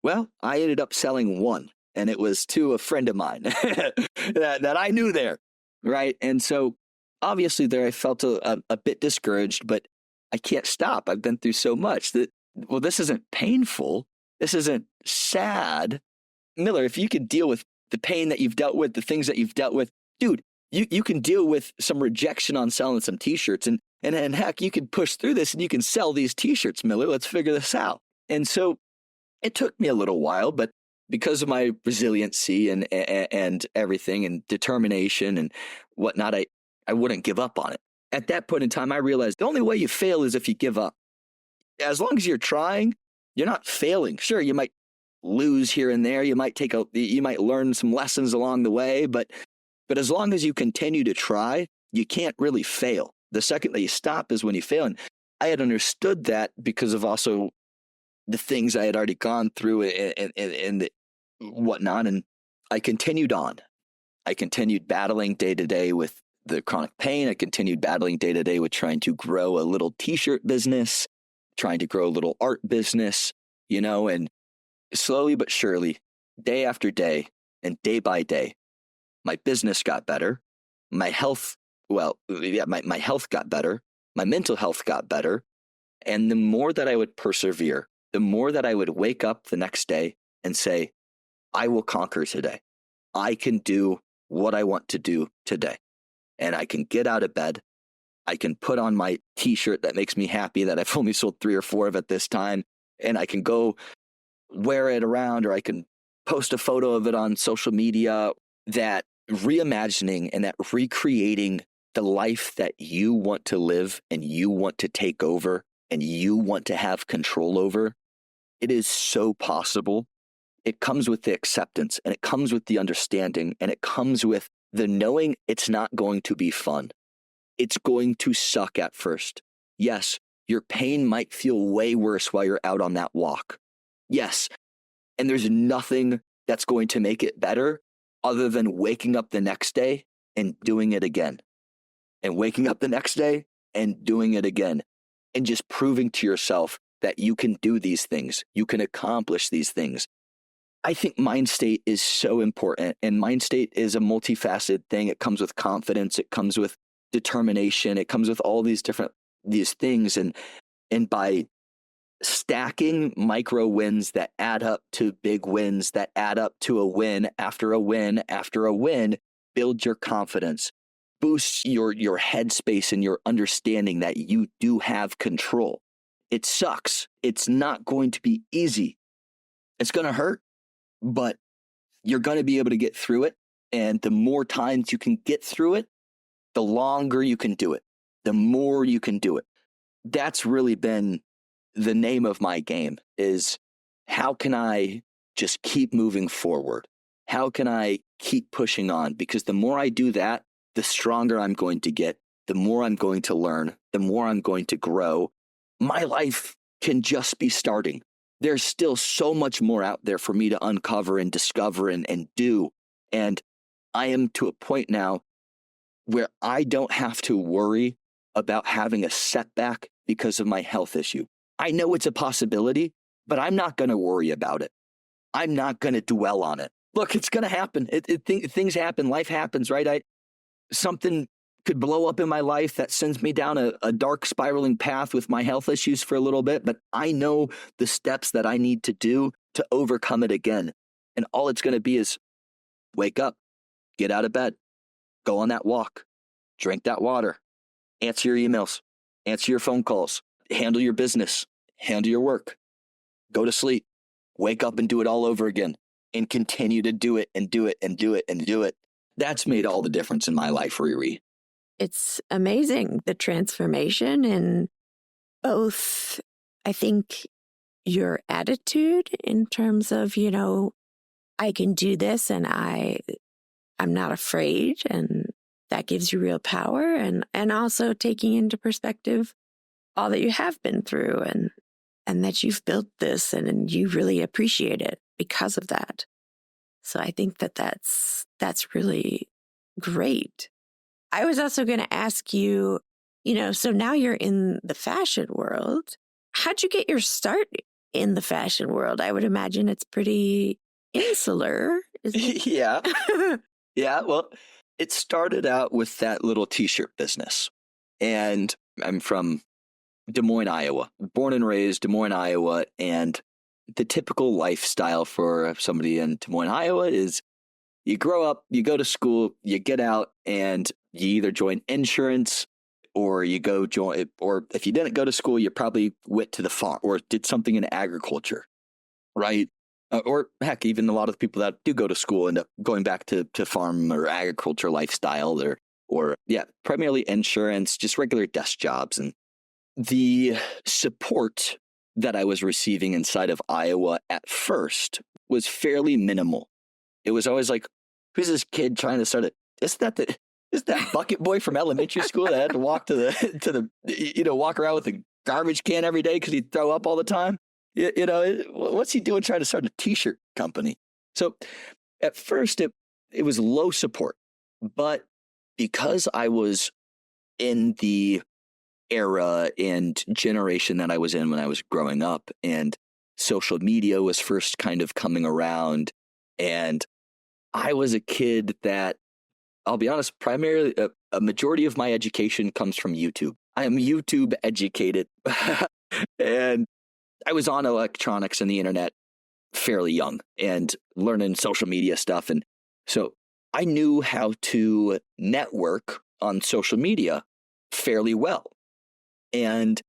Well, I ended up selling one, and it was to a friend of mine that I knew there, right? And so obviously there I felt a bit discouraged, but I can't stop. I've been through so much that, well, this isn't painful. This isn't sad. Miller, if you could deal with the pain that you've dealt with, the things that you've dealt with, dude, you can deal with some rejection on selling some t-shirts, and heck, you can push through this and you can sell these t-shirts, Miller. Let's figure this out. And so it took me a little while, but because of my resiliency and everything and determination and whatnot, I wouldn't give up on it. At that point in time, I realized the only way you fail is if you give up. As long as you're trying, you're not failing. Sure, you might lose here and there. You might learn some lessons along the way, but as long as you continue to try, you can't really fail. The second that you stop is when you fail. And I had understood that because of also the things I had already gone through and whatnot. And I continued on. I continued battling day to day with the chronic pain. I continued battling day to day with trying to grow a little t-shirt business, trying to grow a little art business, and slowly but surely, day after day and day by day, my business got better. My health, my health got better. My mental health got better. And the more that I would persevere, the more that I would wake up the next day and say, I will conquer today. I can do what I want to do today. And I can get out of bed. I can put on my t-shirt that makes me happy that I've only sold 3 or 4 of at this time. And I can go wear it around, or I can post a photo of it on social media. That reimagining and that recreating the life that you want to live and you want to take over and you want to have control over, it is so possible. It comes with the acceptance, and it comes with the understanding, and it comes with the knowing it's not going to be fun. It's going to suck at first. Yes, your pain might feel way worse while you're out on that walk. Yes, and there's nothing that's going to make it better other than waking up the next day and doing it again. And waking up the next day and doing it again. And just proving to yourself that you can do these things. You can accomplish these things. I think mind state is so important. And mind state is a multifaceted thing. It comes with confidence. It comes with determination. It comes with all these things. And by stacking micro wins that add up to big wins, that add up to a win after a win after a win, build your confidence, boost your headspace and your understanding that you do have control. It sucks. It's not going to be easy. It's going to hurt, but you're going to be able to get through it. And the more times you can get through it, the longer you can do it, the more you can do it. That's really been the name of my game, is how can I just keep moving forward? How can I keep pushing on? Because the more I do that, the stronger I'm going to get, the more I'm going to learn, the more I'm going to grow. My life can just be starting. There's still so much more out there for me to uncover and discover and do. And I am to a point now where I don't have to worry about having a setback because of my health issue. I know it's a possibility, but I'm not going to worry about it. I'm not going to dwell on it. Look, it's going to happen. Things happen. Life happens, right? Something could blow up in my life that sends me down a dark spiraling path with my health issues for a little bit, but I know the steps that I need to do to overcome it again. And all it's going to be is wake up, Get out of bed, go on that walk, drink that water, answer your emails, answer your phone calls, handle your business, handle your work, go to sleep, wake up and do it all over again, and continue to do it and do it and do it and do it. That's made all the difference in my life, Riri. It's amazing, the transformation in both, I think, your attitude in terms of, I can do this and I'm not afraid, and that gives you real power, and also taking into perspective all that you have been through and that you've built this and you really appreciate it because of that. So I think that's really great. I was also going to ask you, so now you're in the fashion world. How'd you get your start in the fashion world? I would imagine it's pretty insular, isn't it? Yeah. Yeah. Well, it started out with that little t-shirt business. And I'm from Des Moines, Iowa, born and raised Des Moines, Iowa. And the typical lifestyle for somebody in Des Moines, Iowa is you grow up, you go to school, you get out, and you either join insurance or you go join, or if you didn't go to school, you probably went to the farm or did something in agriculture, right? Or heck, even a lot of the people that do go to school end up going back to farm or agriculture lifestyle, or primarily insurance, just regular desk jobs. And the support that I was receiving inside of Iowa at first was fairly minimal. It was always like, who's this kid trying to start a, is that bucket boy from elementary school that had to walk walk around with a garbage can every day because he'd throw up all the time? What's he doing trying to start a t-shirt company? So at first it was low support, but because I was in the era and generation that I was in when I was growing up, and social media was first kind of coming around, and I was a kid that, I'll be honest, primarily a majority of my education comes from YouTube. I am YouTube educated. And I was on electronics and the internet fairly young and learning social media stuff. And so I knew how to network on social media fairly well. And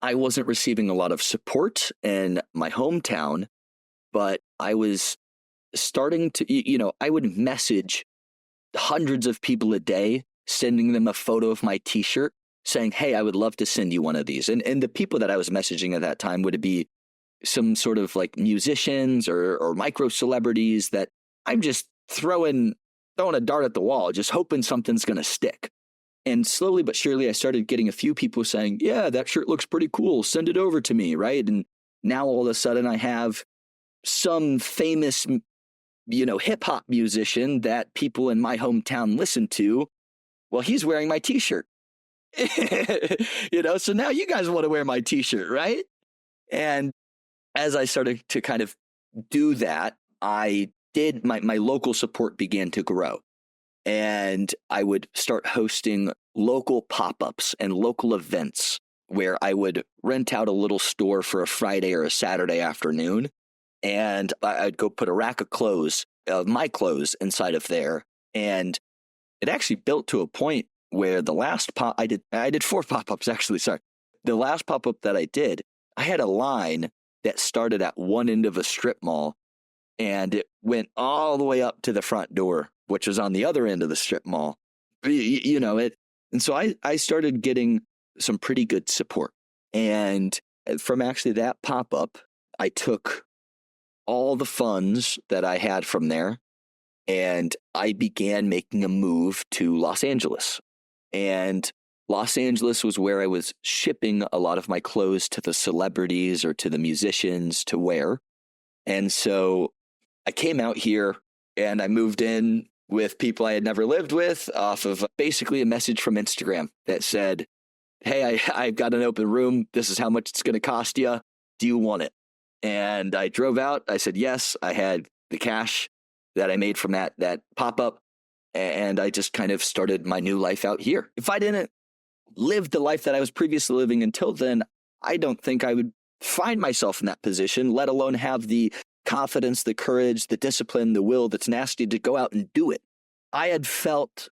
I wasn't receiving a lot of support in my hometown, but I was starting to, I would message hundreds of people a day, sending them a photo of my t-shirt saying, hey, I would love to send you one of these. And the people that I was messaging at that time would be some sort of like musicians or micro celebrities that I'm just throwing a dart at the wall, just hoping something's going to stick. And slowly but surely, I started getting a few people saying, yeah, that shirt looks pretty cool. Send it over to me, right? And now all of a sudden I have some famous, hip hop musician that people in my hometown listen to. Well, he's wearing my t-shirt. So now you guys want to wear my t-shirt, right? And as I started to kind of do that, my local support began to grow. And I would start hosting local pop-ups and local events where I would rent out a little store for a Friday or a Saturday afternoon. And I'd go put a rack of clothes, my clothes inside of there. And it actually built to a point where the last I did 4 pop-ups actually, sorry. The last pop-up that I did, I had a line that started at one end of a strip mall and it went all the way up to the front door, which was on the other end of the strip mall. And so I started getting some pretty good support. And from actually that pop-up, I took all the funds that I had from there and I began making a move to Los Angeles. And Los Angeles was where I was shipping a lot of my clothes to the celebrities or to the musicians to wear. And so I came out here and I moved in with people I had never lived with off of basically a message from Instagram that said, hey, I've got an open room. This is how much it's going to cost you. Do you want it? And I drove out. I said, yes. I had the cash that I made from that pop-up. And I just kind of started my new life out here. If I didn't live the life that I was previously living until then, I don't think I would find myself in that position, let alone have the confidence, the courage, the discipline, the will, the tenacity to go out and do it. I had felt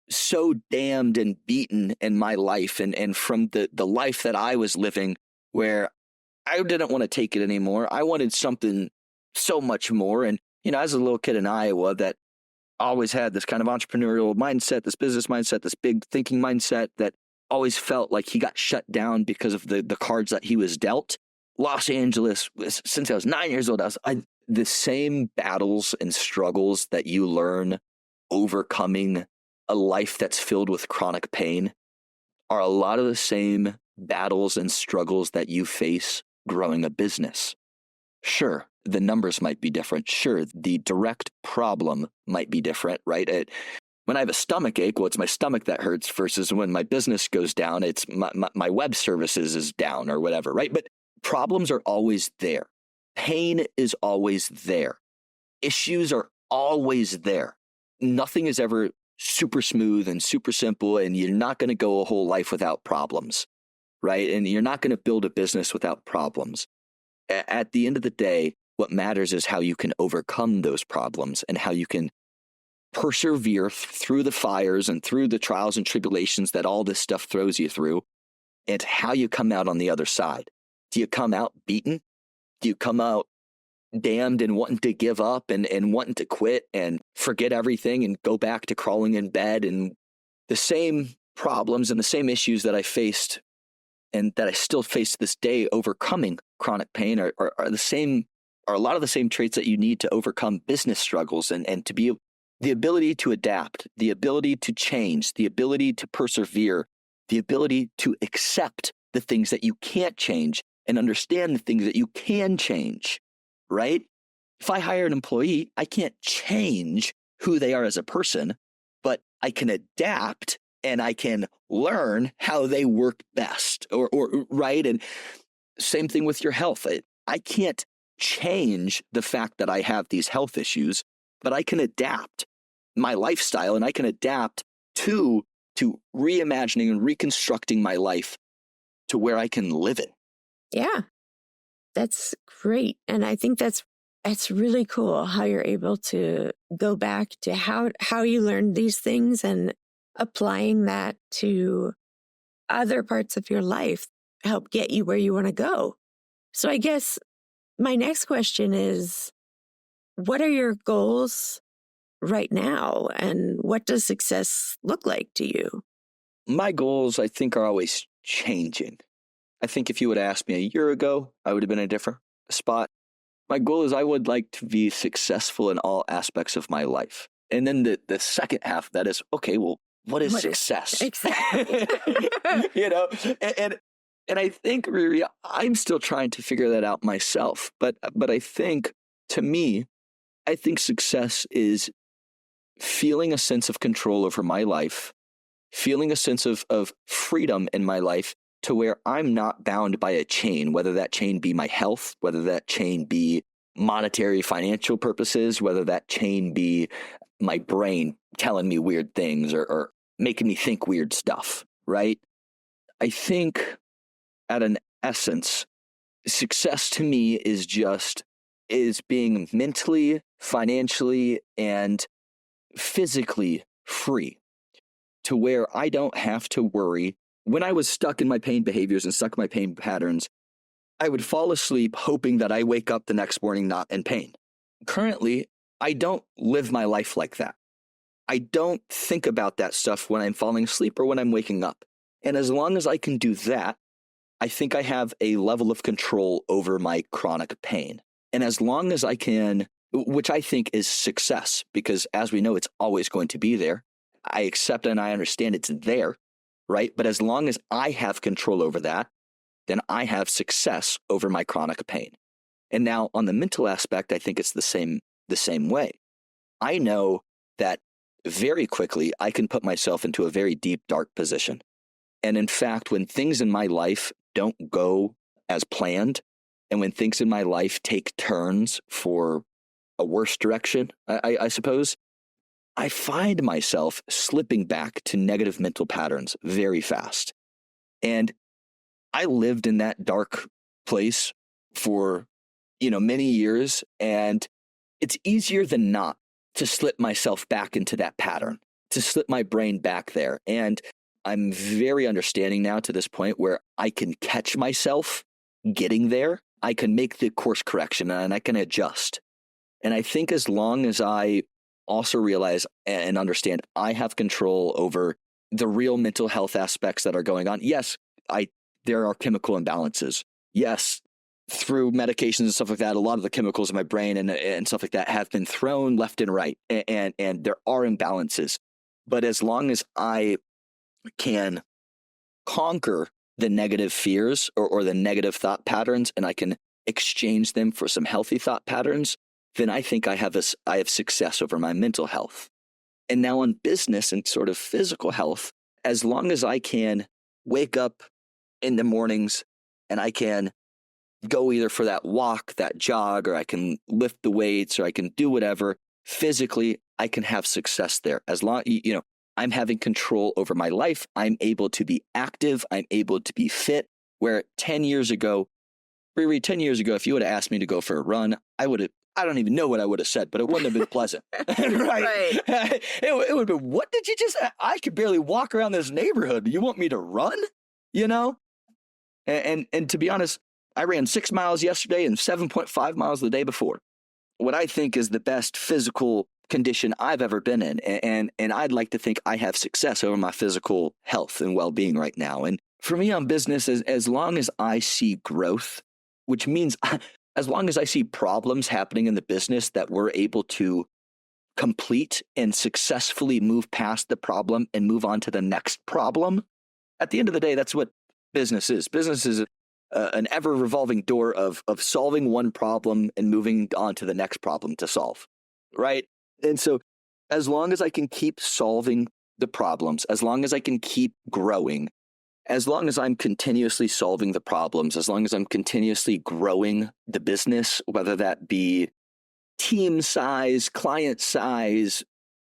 so damned and beaten in my life and from the life that I was living, where I didn't want to take it anymore. I wanted something so much more. And, as a little kid in Iowa that always had this kind of entrepreneurial mindset, this business mindset, this big thinking mindset that always felt like he got shut down because of the cards that he was dealt. Los Angeles, since I was 9 years old, the same battles and struggles that you learn overcoming a life that's filled with chronic pain are a lot of the same battles and struggles that you face growing a business. Sure, the numbers might be different. Sure, the direct problem might be different, right? When I have a stomach ache, well, it's my stomach that hurts versus when my business goes down, it's my web services is down or whatever, right? But problems are always there. Pain is always there. Issues are always there. Nothing is ever super smooth and super simple, and you're not going to go a whole life without problems, right? And you're not going to build a business without problems. At the end of the day, what matters is how you can overcome those problems and how you can persevere through the fires and through the trials and tribulations that all this stuff throws you through, and how you come out on the other side. Do you come out beaten? Do you come out damned and wanting to give up and wanting to quit and forget everything and go back to crawling in bed? And the same problems and the same issues that I faced and that I still face to this day overcoming chronic pain are the same, are a lot of the same traits that you need to overcome business struggles and to be the ability to adapt, the ability to change, the ability to persevere, the ability to accept the things that you can't change and understand the things that you can change, right? If I hire an employee, I can't change who they are as a person, but I can adapt and I can learn how they work best or right. And same thing with your health. I can't change the fact that I have these health issues, but I can adapt my lifestyle and I can adapt to reimagining and reconstructing my life to where I can live it. Yeah, that's great. And I think that's really cool how you're able to go back to how you learned these things and applying that to other parts of your life help get you where you want to go. So I guess my next question is, what are your goals right now and what does success look like to you? My goals, I think, are always changing. I think if you would ask me a year ago, I would have been in a different spot. My goal is I would like to be successful in all aspects of my life. And then the second half of that is, okay, well, what is success? Exactly. And I think, Riri, I'm still trying to figure that out myself. But I think, to me, I think success is feeling a sense of control over my life, feeling a sense of freedom in my life to where I'm not bound by a chain, whether that chain be my health, whether that chain be monetary, financial purposes, whether that chain be my brain telling me weird things or making me think weird stuff, right? I think at an essence, success to me is being mentally, financially, and physically free to where I don't have to worry. When I was stuck in my pain behaviors and stuck in my pain patterns, I would fall asleep hoping that I wake up the next morning not in pain. Currently, I don't live my life like that. I don't think about that stuff when I'm falling asleep or when I'm waking up. And as long as I can do that, I think I have a level of control over my chronic pain. And as long as I can, which I think is success, because as we know, it's always going to be there. I accept and I understand it's there, right? But as long as I have control over that, then I have success over my chronic pain. And now on the mental aspect, I think it's the same way. I know that very quickly I can put myself into a very deep, dark position. And in fact, when things in my life don't go as planned, and when things in my life take turns for a worse direction, I suppose, I find myself slipping back to negative mental patterns very fast. And I lived in that dark place for, many years, and it's easier than not to slip myself back into that pattern, to slip my brain back there. And I'm very understanding now to this point where I can catch myself getting there. I can make the course correction and I can adjust. And I think as long as I also realize and understand I have control over the real mental health aspects that are going on. Yes, there are chemical imbalances. Yes, through medications and stuff like that, a lot of the chemicals in my brain and stuff like that have been thrown left and right. And there are imbalances. But as long as I can conquer the negative fears or the negative thought patterns, and I can exchange them for some healthy thought patterns, then I think I have success over my mental health. And now on business and sort of physical health, as long as I can wake up in the mornings and I can go either for that walk, that jog, or I can lift the weights, or I can do whatever, physically, I can have success there. As long, I'm having control over my life. I'm able to be active. I'm able to be fit. Where 10 years ago, Riri, 10 years ago, if you would have asked me to go for a run, I don't even know what I would have said, but it wouldn't have been pleasant. Right. It would have been, what did you just, I could barely walk around this neighborhood. You want me to run? And to be honest, I ran 6 miles yesterday and 7.5 miles the day before. What I think is the best physical condition I've ever been in. And I'd like to think I have success over my physical health and well-being right now. And for me on business, as long as I see growth, which means as long as I see problems happening in the business that we're able to complete and successfully move past the problem and move on to the next problem, at the end of the day, that's what business is. Business is an ever-revolving door of solving one problem and moving on to the next problem to solve, right? And so as long as I can keep solving the problems, as long as I can keep growing, as long as I'm continuously solving the problems, as long as I'm continuously growing the business, whether that be team size, client size,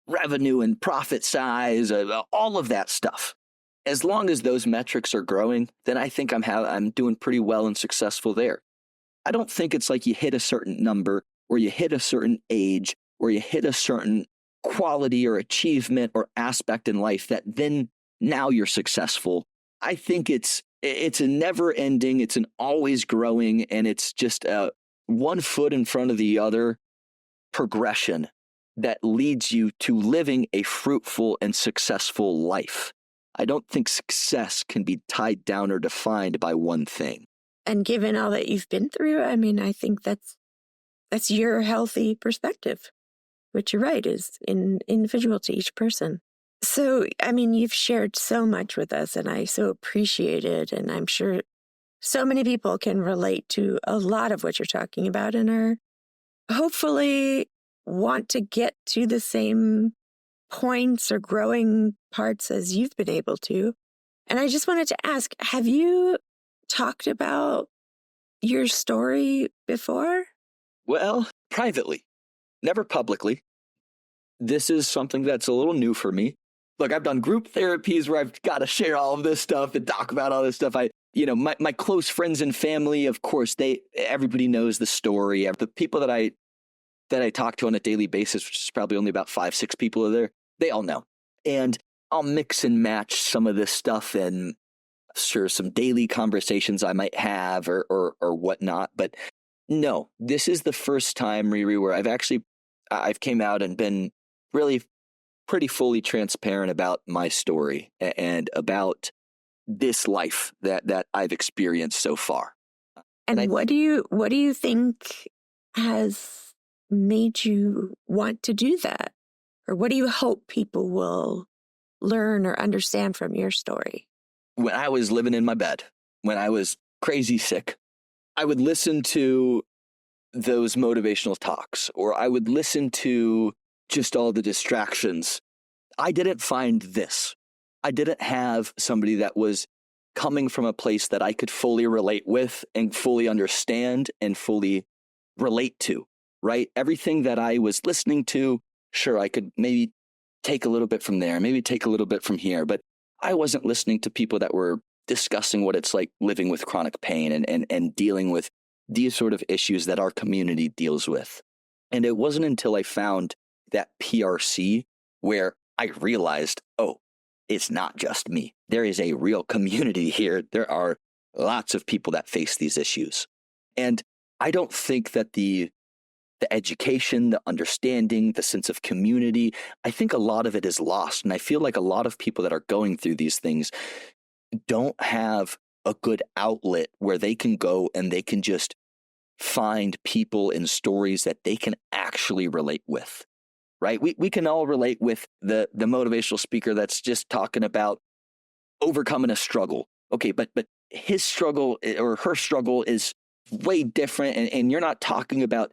revenue and profit size, all of that stuff, as long as those metrics are growing, then I think I'm doing pretty well and successful there. I don't think it's like you hit a certain number or you hit a certain age or you hit a certain quality or achievement or aspect in life that then now you're successful. I think it's a never ending, it's an always growing, and it's just a one foot in front of the other progression that leads you to living a fruitful and successful life. I don't think success can be tied down or defined by one thing. And given all that you've been through, I mean, I think that's your healthy perspective, which you're right, is individual to each person. So, I mean, you've shared so much with us, and I so appreciate it. And I'm sure so many people can relate to a lot of what you're talking about and are hopefully want to get to the same points or growing parts as you've been able to. And I just wanted to ask, have you talked about your story before? Well, privately, never publicly. This is something that's a little new for me. Look, I've done group therapies where I've got to share all of this stuff and talk about all this stuff. My close friends and family, of course, everybody knows the story. The people that I talk to on a daily basis, which is probably only about 5-6 people are there, they all know. And I'll mix and match some of this stuff and sure some daily conversations I might have or whatnot. But no, this is the first time, Riri, where I've came out and been really pretty fully transparent about my story and about this life that I've experienced so far. And what do you think has made you want to do that? Or what do you hope people will learn or understand from your story? When I was living in my bed, when I was crazy sick, I would listen to those motivational talks, or I would listen to just all the distractions. I didn't find this. I didn't have somebody that was coming from a place that I could fully relate with and fully understand and fully relate to, right? Everything that I was listening to, sure, I could maybe take a little bit from there, maybe take a little bit from here, but I wasn't listening to people that were discussing what it's like living with chronic pain and dealing with these sort of issues that our community deals with. And it wasn't until I found that PRC where I realized, oh, it's not just me. There is a real community here. There are lots of people that face these issues. And I don't think that the education, the understanding, the sense of community, I think a lot of it is lost. And I feel like a lot of people that are going through these things don't have a good outlet where they can go and they can just find people and stories that they can actually relate with, right? We can all relate with the motivational speaker that's just talking about overcoming a struggle. Okay, but his struggle or her struggle is way different. And you're not talking about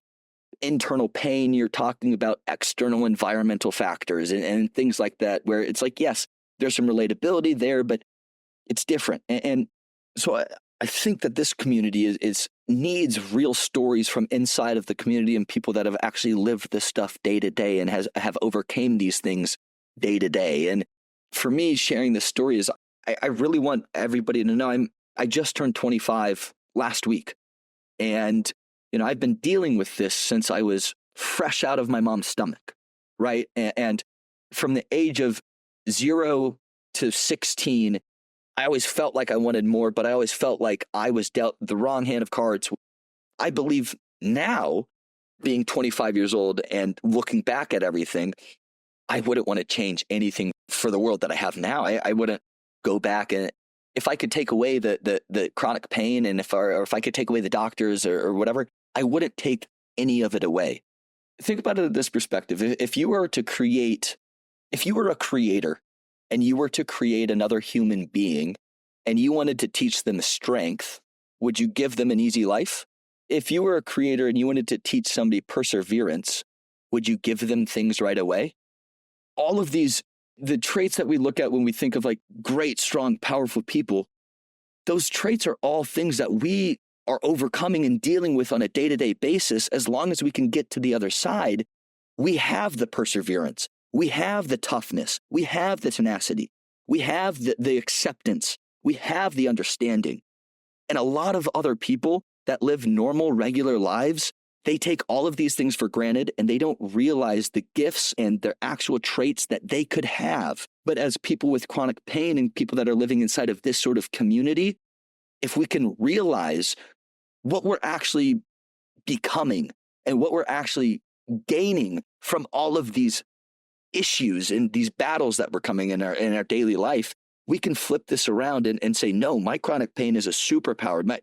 internal pain. You're talking about external environmental factors and things like that, where it's like, yes, there's some relatability there, but it's different. And so I think that this community is needs real stories from inside of the community and people that have actually lived this stuff day to day and have overcame these things day to day. And for me, sharing this story is I really want everybody to know I just turned 25 last week. And, I've been dealing with this since I was fresh out of my mom's stomach, right? And from the age of 0 to 16, I always felt like I wanted more, but I always felt like I was dealt the wrong hand of cards. I believe now, being 25 years old and looking back at everything, I wouldn't want to change anything for the world that I have now. I wouldn't go back, and if I could take away the chronic pain, and if I could take away the doctors or whatever, I wouldn't take any of it away. Think about it in this perspective. If you were a creator and you were to create another human being and you wanted to teach them strength, would you give them an easy life? If you were a creator and you wanted to teach somebody perseverance, would you give them things right away? All of these, the traits that we look at when we think of like great, strong, powerful people, those traits are all things that we are overcoming and dealing with on a day-to-day basis. As long as we can get to the other side, we have the perseverance, we have the toughness, we have the tenacity, we have the acceptance, we have the understanding. And a lot of other people that live normal, regular lives, they take all of these things for granted and they don't realize the gifts and their actual traits that they could have. But as people with chronic pain and people that are living inside of this sort of community, if we can realize what we're actually becoming and what we're actually gaining from all of these issues and these battles that we're coming in our daily life, we can flip this around and say, no, my chronic pain is a superpower.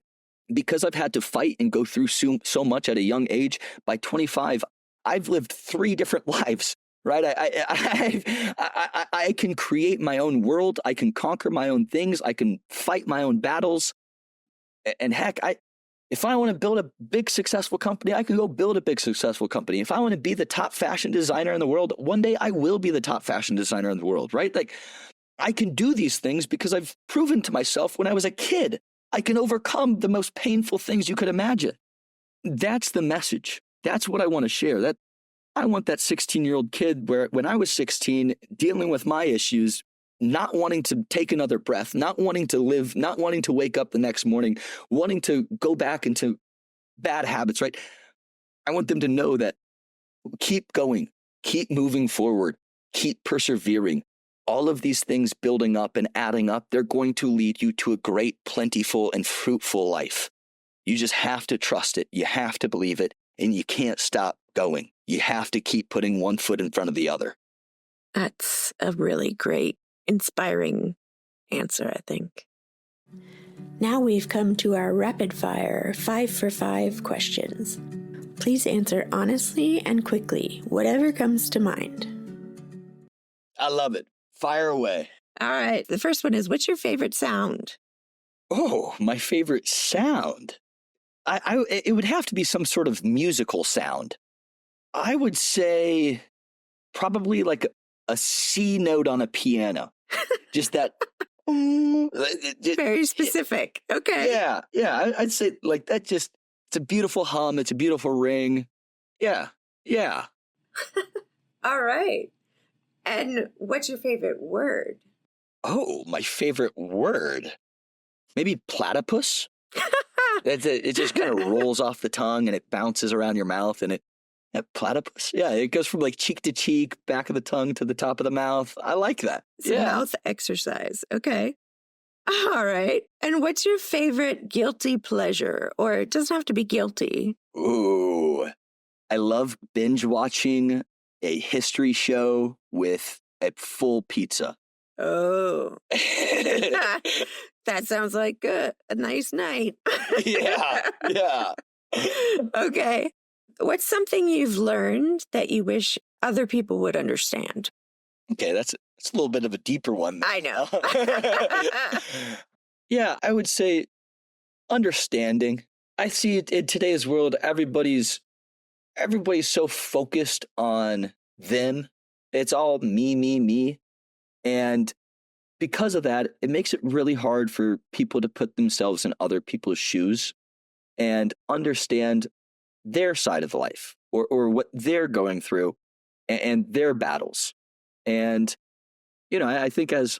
Because I've had to fight and go through so much at a young age, by 25, I've lived 3 different lives, right? I can create my own world. I can conquer my own things. I can fight my own battles. And heck, if I want to build a big successful company, I can go build a big successful company. If I want to be the top fashion designer in the world, one day I will be the top fashion designer in the world, right? Like, I can do these things because I've proven to myself when I was a kid, I can overcome the most painful things you could imagine. That's the message. That's what I want to share. That I want that 16-year-old kid where when I was 16, dealing with my issues, not wanting to take another breath, not wanting to live, not wanting to wake up the next morning, wanting to go back into bad habits, right? I want them to know that keep going, keep moving forward, keep persevering. All of these things building up and adding up, they're going to lead you to a great, plentiful, and fruitful life. You just have to trust it. You have to believe it, and you can't stop going. You have to keep putting one foot in front of the other. That's a really great, inspiring answer, I think. Now we've come to our rapid fire 5 for 5 questions. Please answer honestly and quickly, whatever comes to mind. I love it. Fire away. All right. The first one is, what's your favorite sound? Oh, my favorite sound. It would have to be some sort of musical sound. I would say probably like a C note on a piano. Just that. Very specific. Okay. Yeah. I'd say like that. Just, it's a beautiful hum. It's a beautiful ring. Yeah. All right. And what's your favorite word? Oh, my favorite word. Maybe platypus. It just kind of rolls off the tongue and it bounces around your mouth and Platypus. Yeah, it goes from like cheek to cheek, back of the tongue to the top of the mouth. I like that. It's a mouth exercise. Okay. All right. And what's your favorite guilty pleasure? Or it doesn't have to be guilty. Ooh, I love binge watching a history show with a full pizza. Oh, that sounds like a nice night. Yeah. Okay. What's something you've learned that you wish other people would understand? Okay, that's a little bit of a deeper one. I know. Yeah, I would say understanding. I see it in today's world, everybody's so focused on them. It's all me. And because of that, it makes it really hard for people to put themselves in other people's shoes and understand their side of life or what they're going through and their battles. And, I think as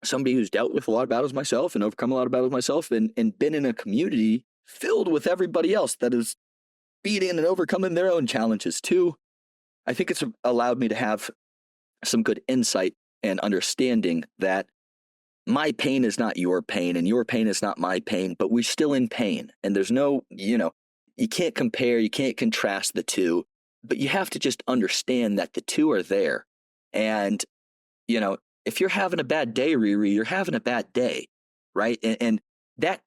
somebody who's dealt with a lot of battles myself and overcome a lot of battles myself and been in a community filled with everybody else that is beating and overcoming their own challenges too, I think it's allowed me to have some good insight and understanding that my pain is not your pain and your pain is not my pain, but we're still in pain. And there's no, you can't compare, you can't contrast the two, but you have to just understand that the two are there. And, if you're having a bad day, Riri, you're having a bad day, right? And that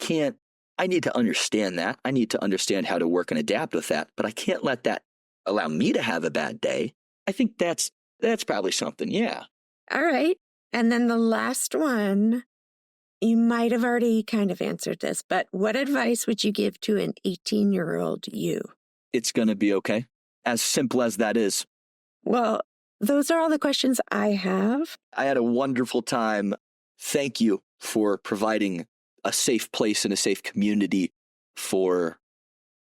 I need to understand that. I need to understand how to work and adapt with that, but I can't let that allow me to have a bad day. I think that's probably something. Yeah. All right. And then the last one, you might have already kind of answered this, but what advice would you give to an 18-year-old you? It's going to be okay. As simple as that is. Well, those are all the questions I have. I had a wonderful time. Thank you for providing a safe place and a safe community for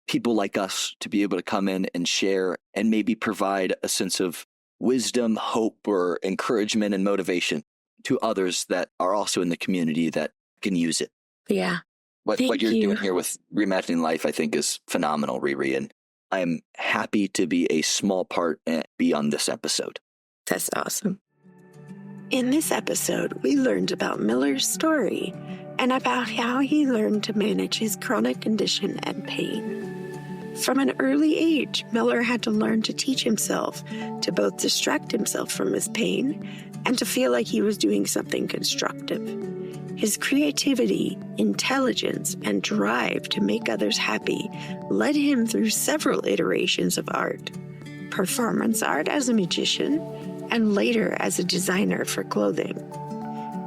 people like us to be able to come in and share and maybe provide a sense of wisdom, hope, or encouragement and motivation to others that are also in the community that can use it. Yeah. What you're doing here with Reimagining Life, I think, is phenomenal, Riri. And I'm happy to be a small part and be on this episode. That's awesome. In this episode, we learned about Miller's story and about how he learned to manage his chronic condition and pain. From an early age, Miller had to learn to teach himself to both distract himself from his pain and to feel like he was doing something constructive. His creativity, intelligence, and drive to make others happy led him through several iterations of art. Performance art as a magician, and later as a designer for clothing.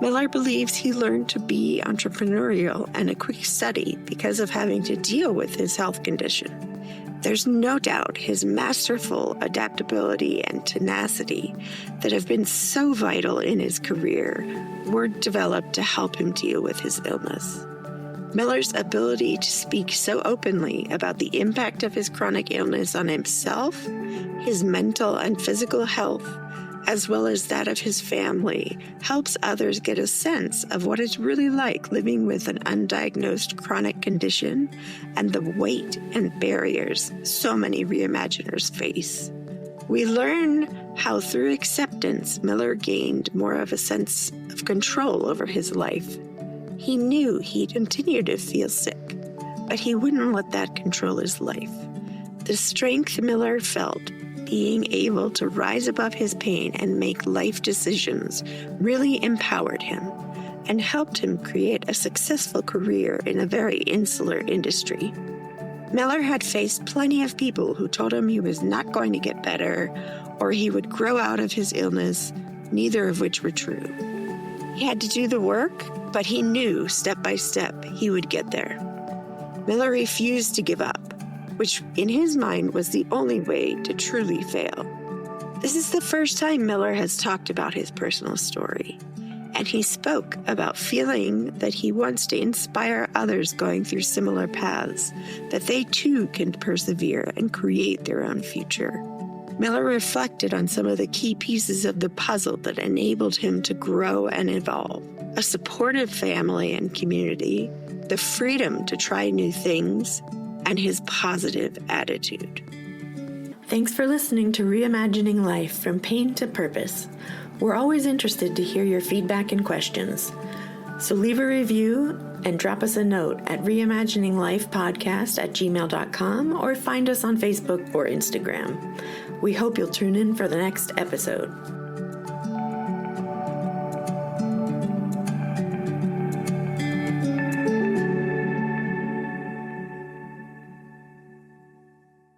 Miller believes he learned to be entrepreneurial and a quick study because of having to deal with his health condition. There's no doubt his masterful adaptability and tenacity that have been so vital in his career were developed to help him deal with his illness. Miller's ability to speak so openly about the impact of his chronic illness on himself, his mental and physical health, as well as that of his family, helps others get a sense of what it's really like living with an undiagnosed chronic condition and the weight and barriers so many reimaginers face. We learn how through acceptance, Miller gained more of a sense of control over his life. He knew he'd continue to feel sick, but he wouldn't let that control his life. The strength Miller felt being able to rise above his pain and make life decisions really empowered him and helped him create a successful career in a very insular industry. Miller had faced plenty of people who told him he was not going to get better or he would grow out of his illness, neither of which were true. He had to do the work, but he knew step by step he would get there. Miller refused to give up, which in his mind was the only way to truly fail. This is the first time Miller has talked about his personal story, and he spoke about feeling that he wants to inspire others going through similar paths, that they too can persevere and create their own future. Miller reflected on some of the key pieces of the puzzle that enabled him to grow and evolve: a supportive family and community, the freedom to try new things, and his positive attitude. Thanks for listening to Reimagining Life from Pain to Purpose. We're always interested to hear your feedback and questions. So leave a review and drop us a note at reimagininglifepodcast@gmail.com or find us on Facebook or Instagram. We hope you'll tune in for the next episode.